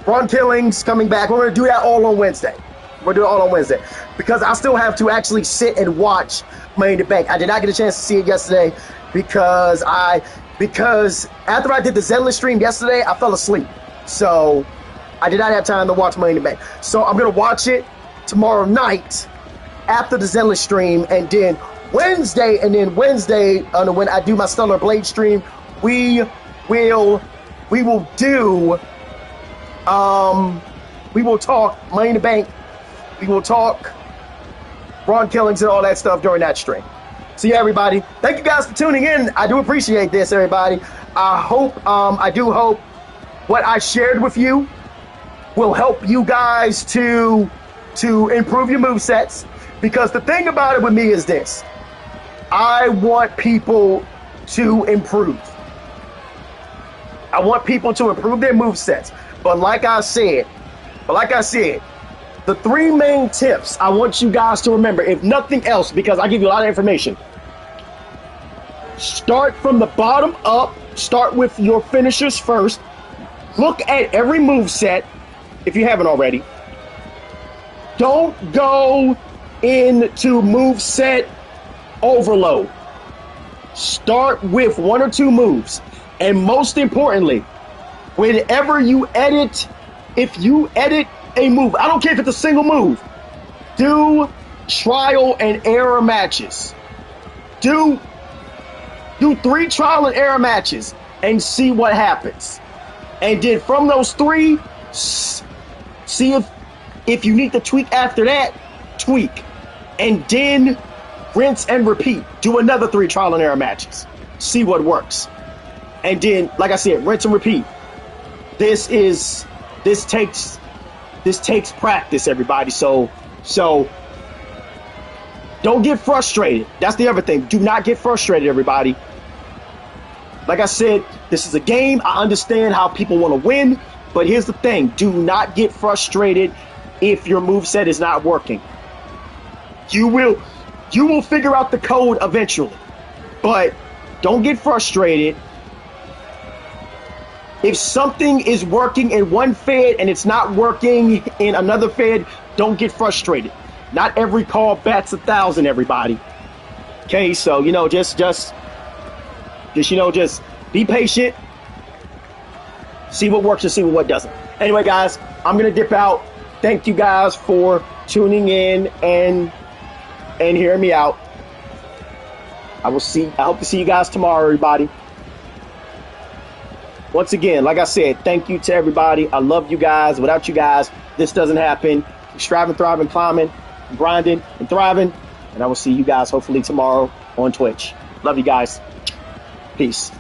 Ron Killings coming back. We're gonna do that all on Wednesday. Because I still have to actually sit and watch Money in the Bank. I did not get a chance to see it yesterday because after I did the Zenless stream yesterday, I fell asleep. So I did not have time to watch Money in the Bank. So I'm gonna watch it tomorrow night after the Zenless stream, and then Wednesday, when I do my Stellar Blade stream, we will talk Money in the Bank. We will talk Ron Killings and all that stuff during that stream. So yeah, everybody, thank you guys for tuning in. I do appreciate this, everybody. I do hope what I shared with you will help you guys to improve your movesets. Because the thing about it with me is this: I want people to improve. I want people to improve their movesets. But like I said, the three main tips I want you guys to remember, if nothing else, because I give you a lot of information. Start from the bottom up. Start with your finishers first. Look at every moveset, if you haven't already. Don't go into moveset overload. Start with one or two moves. And most importantly, whenever you edit, if you edit a move, I don't care if it's a single move, do trial and error matches. Do 3 trial and error matches and see what happens. And then from those 3, see if you need to tweak after that, tweak. And then rinse and repeat. Do another 3 trial and error matches. See what works. And then, like I said, rinse and repeat. This takes practice, everybody. So don't get frustrated. That's the other thing. Do not get frustrated, everybody. Like I said, this is a game. I understand how people want to win, but here's the thing. Do not get frustrated if your moveset is not working. You will figure out the code eventually, but don't get frustrated. If something is working in one fed and it's not working in another fed, don't get frustrated. Not every call bats 1,000, everybody. Okay, so just be patient. See what works and see what doesn't. Anyway, guys, I'm gonna dip out. Thank you guys for tuning in and hearing me out. I hope to see you guys tomorrow, everybody. Once again, like I said, thank you to everybody. I love you guys. Without you guys, this doesn't happen. Keep striving, thriving, climbing, grinding, and thriving. And I will see you guys hopefully tomorrow on Twitch. Love you guys. Peace.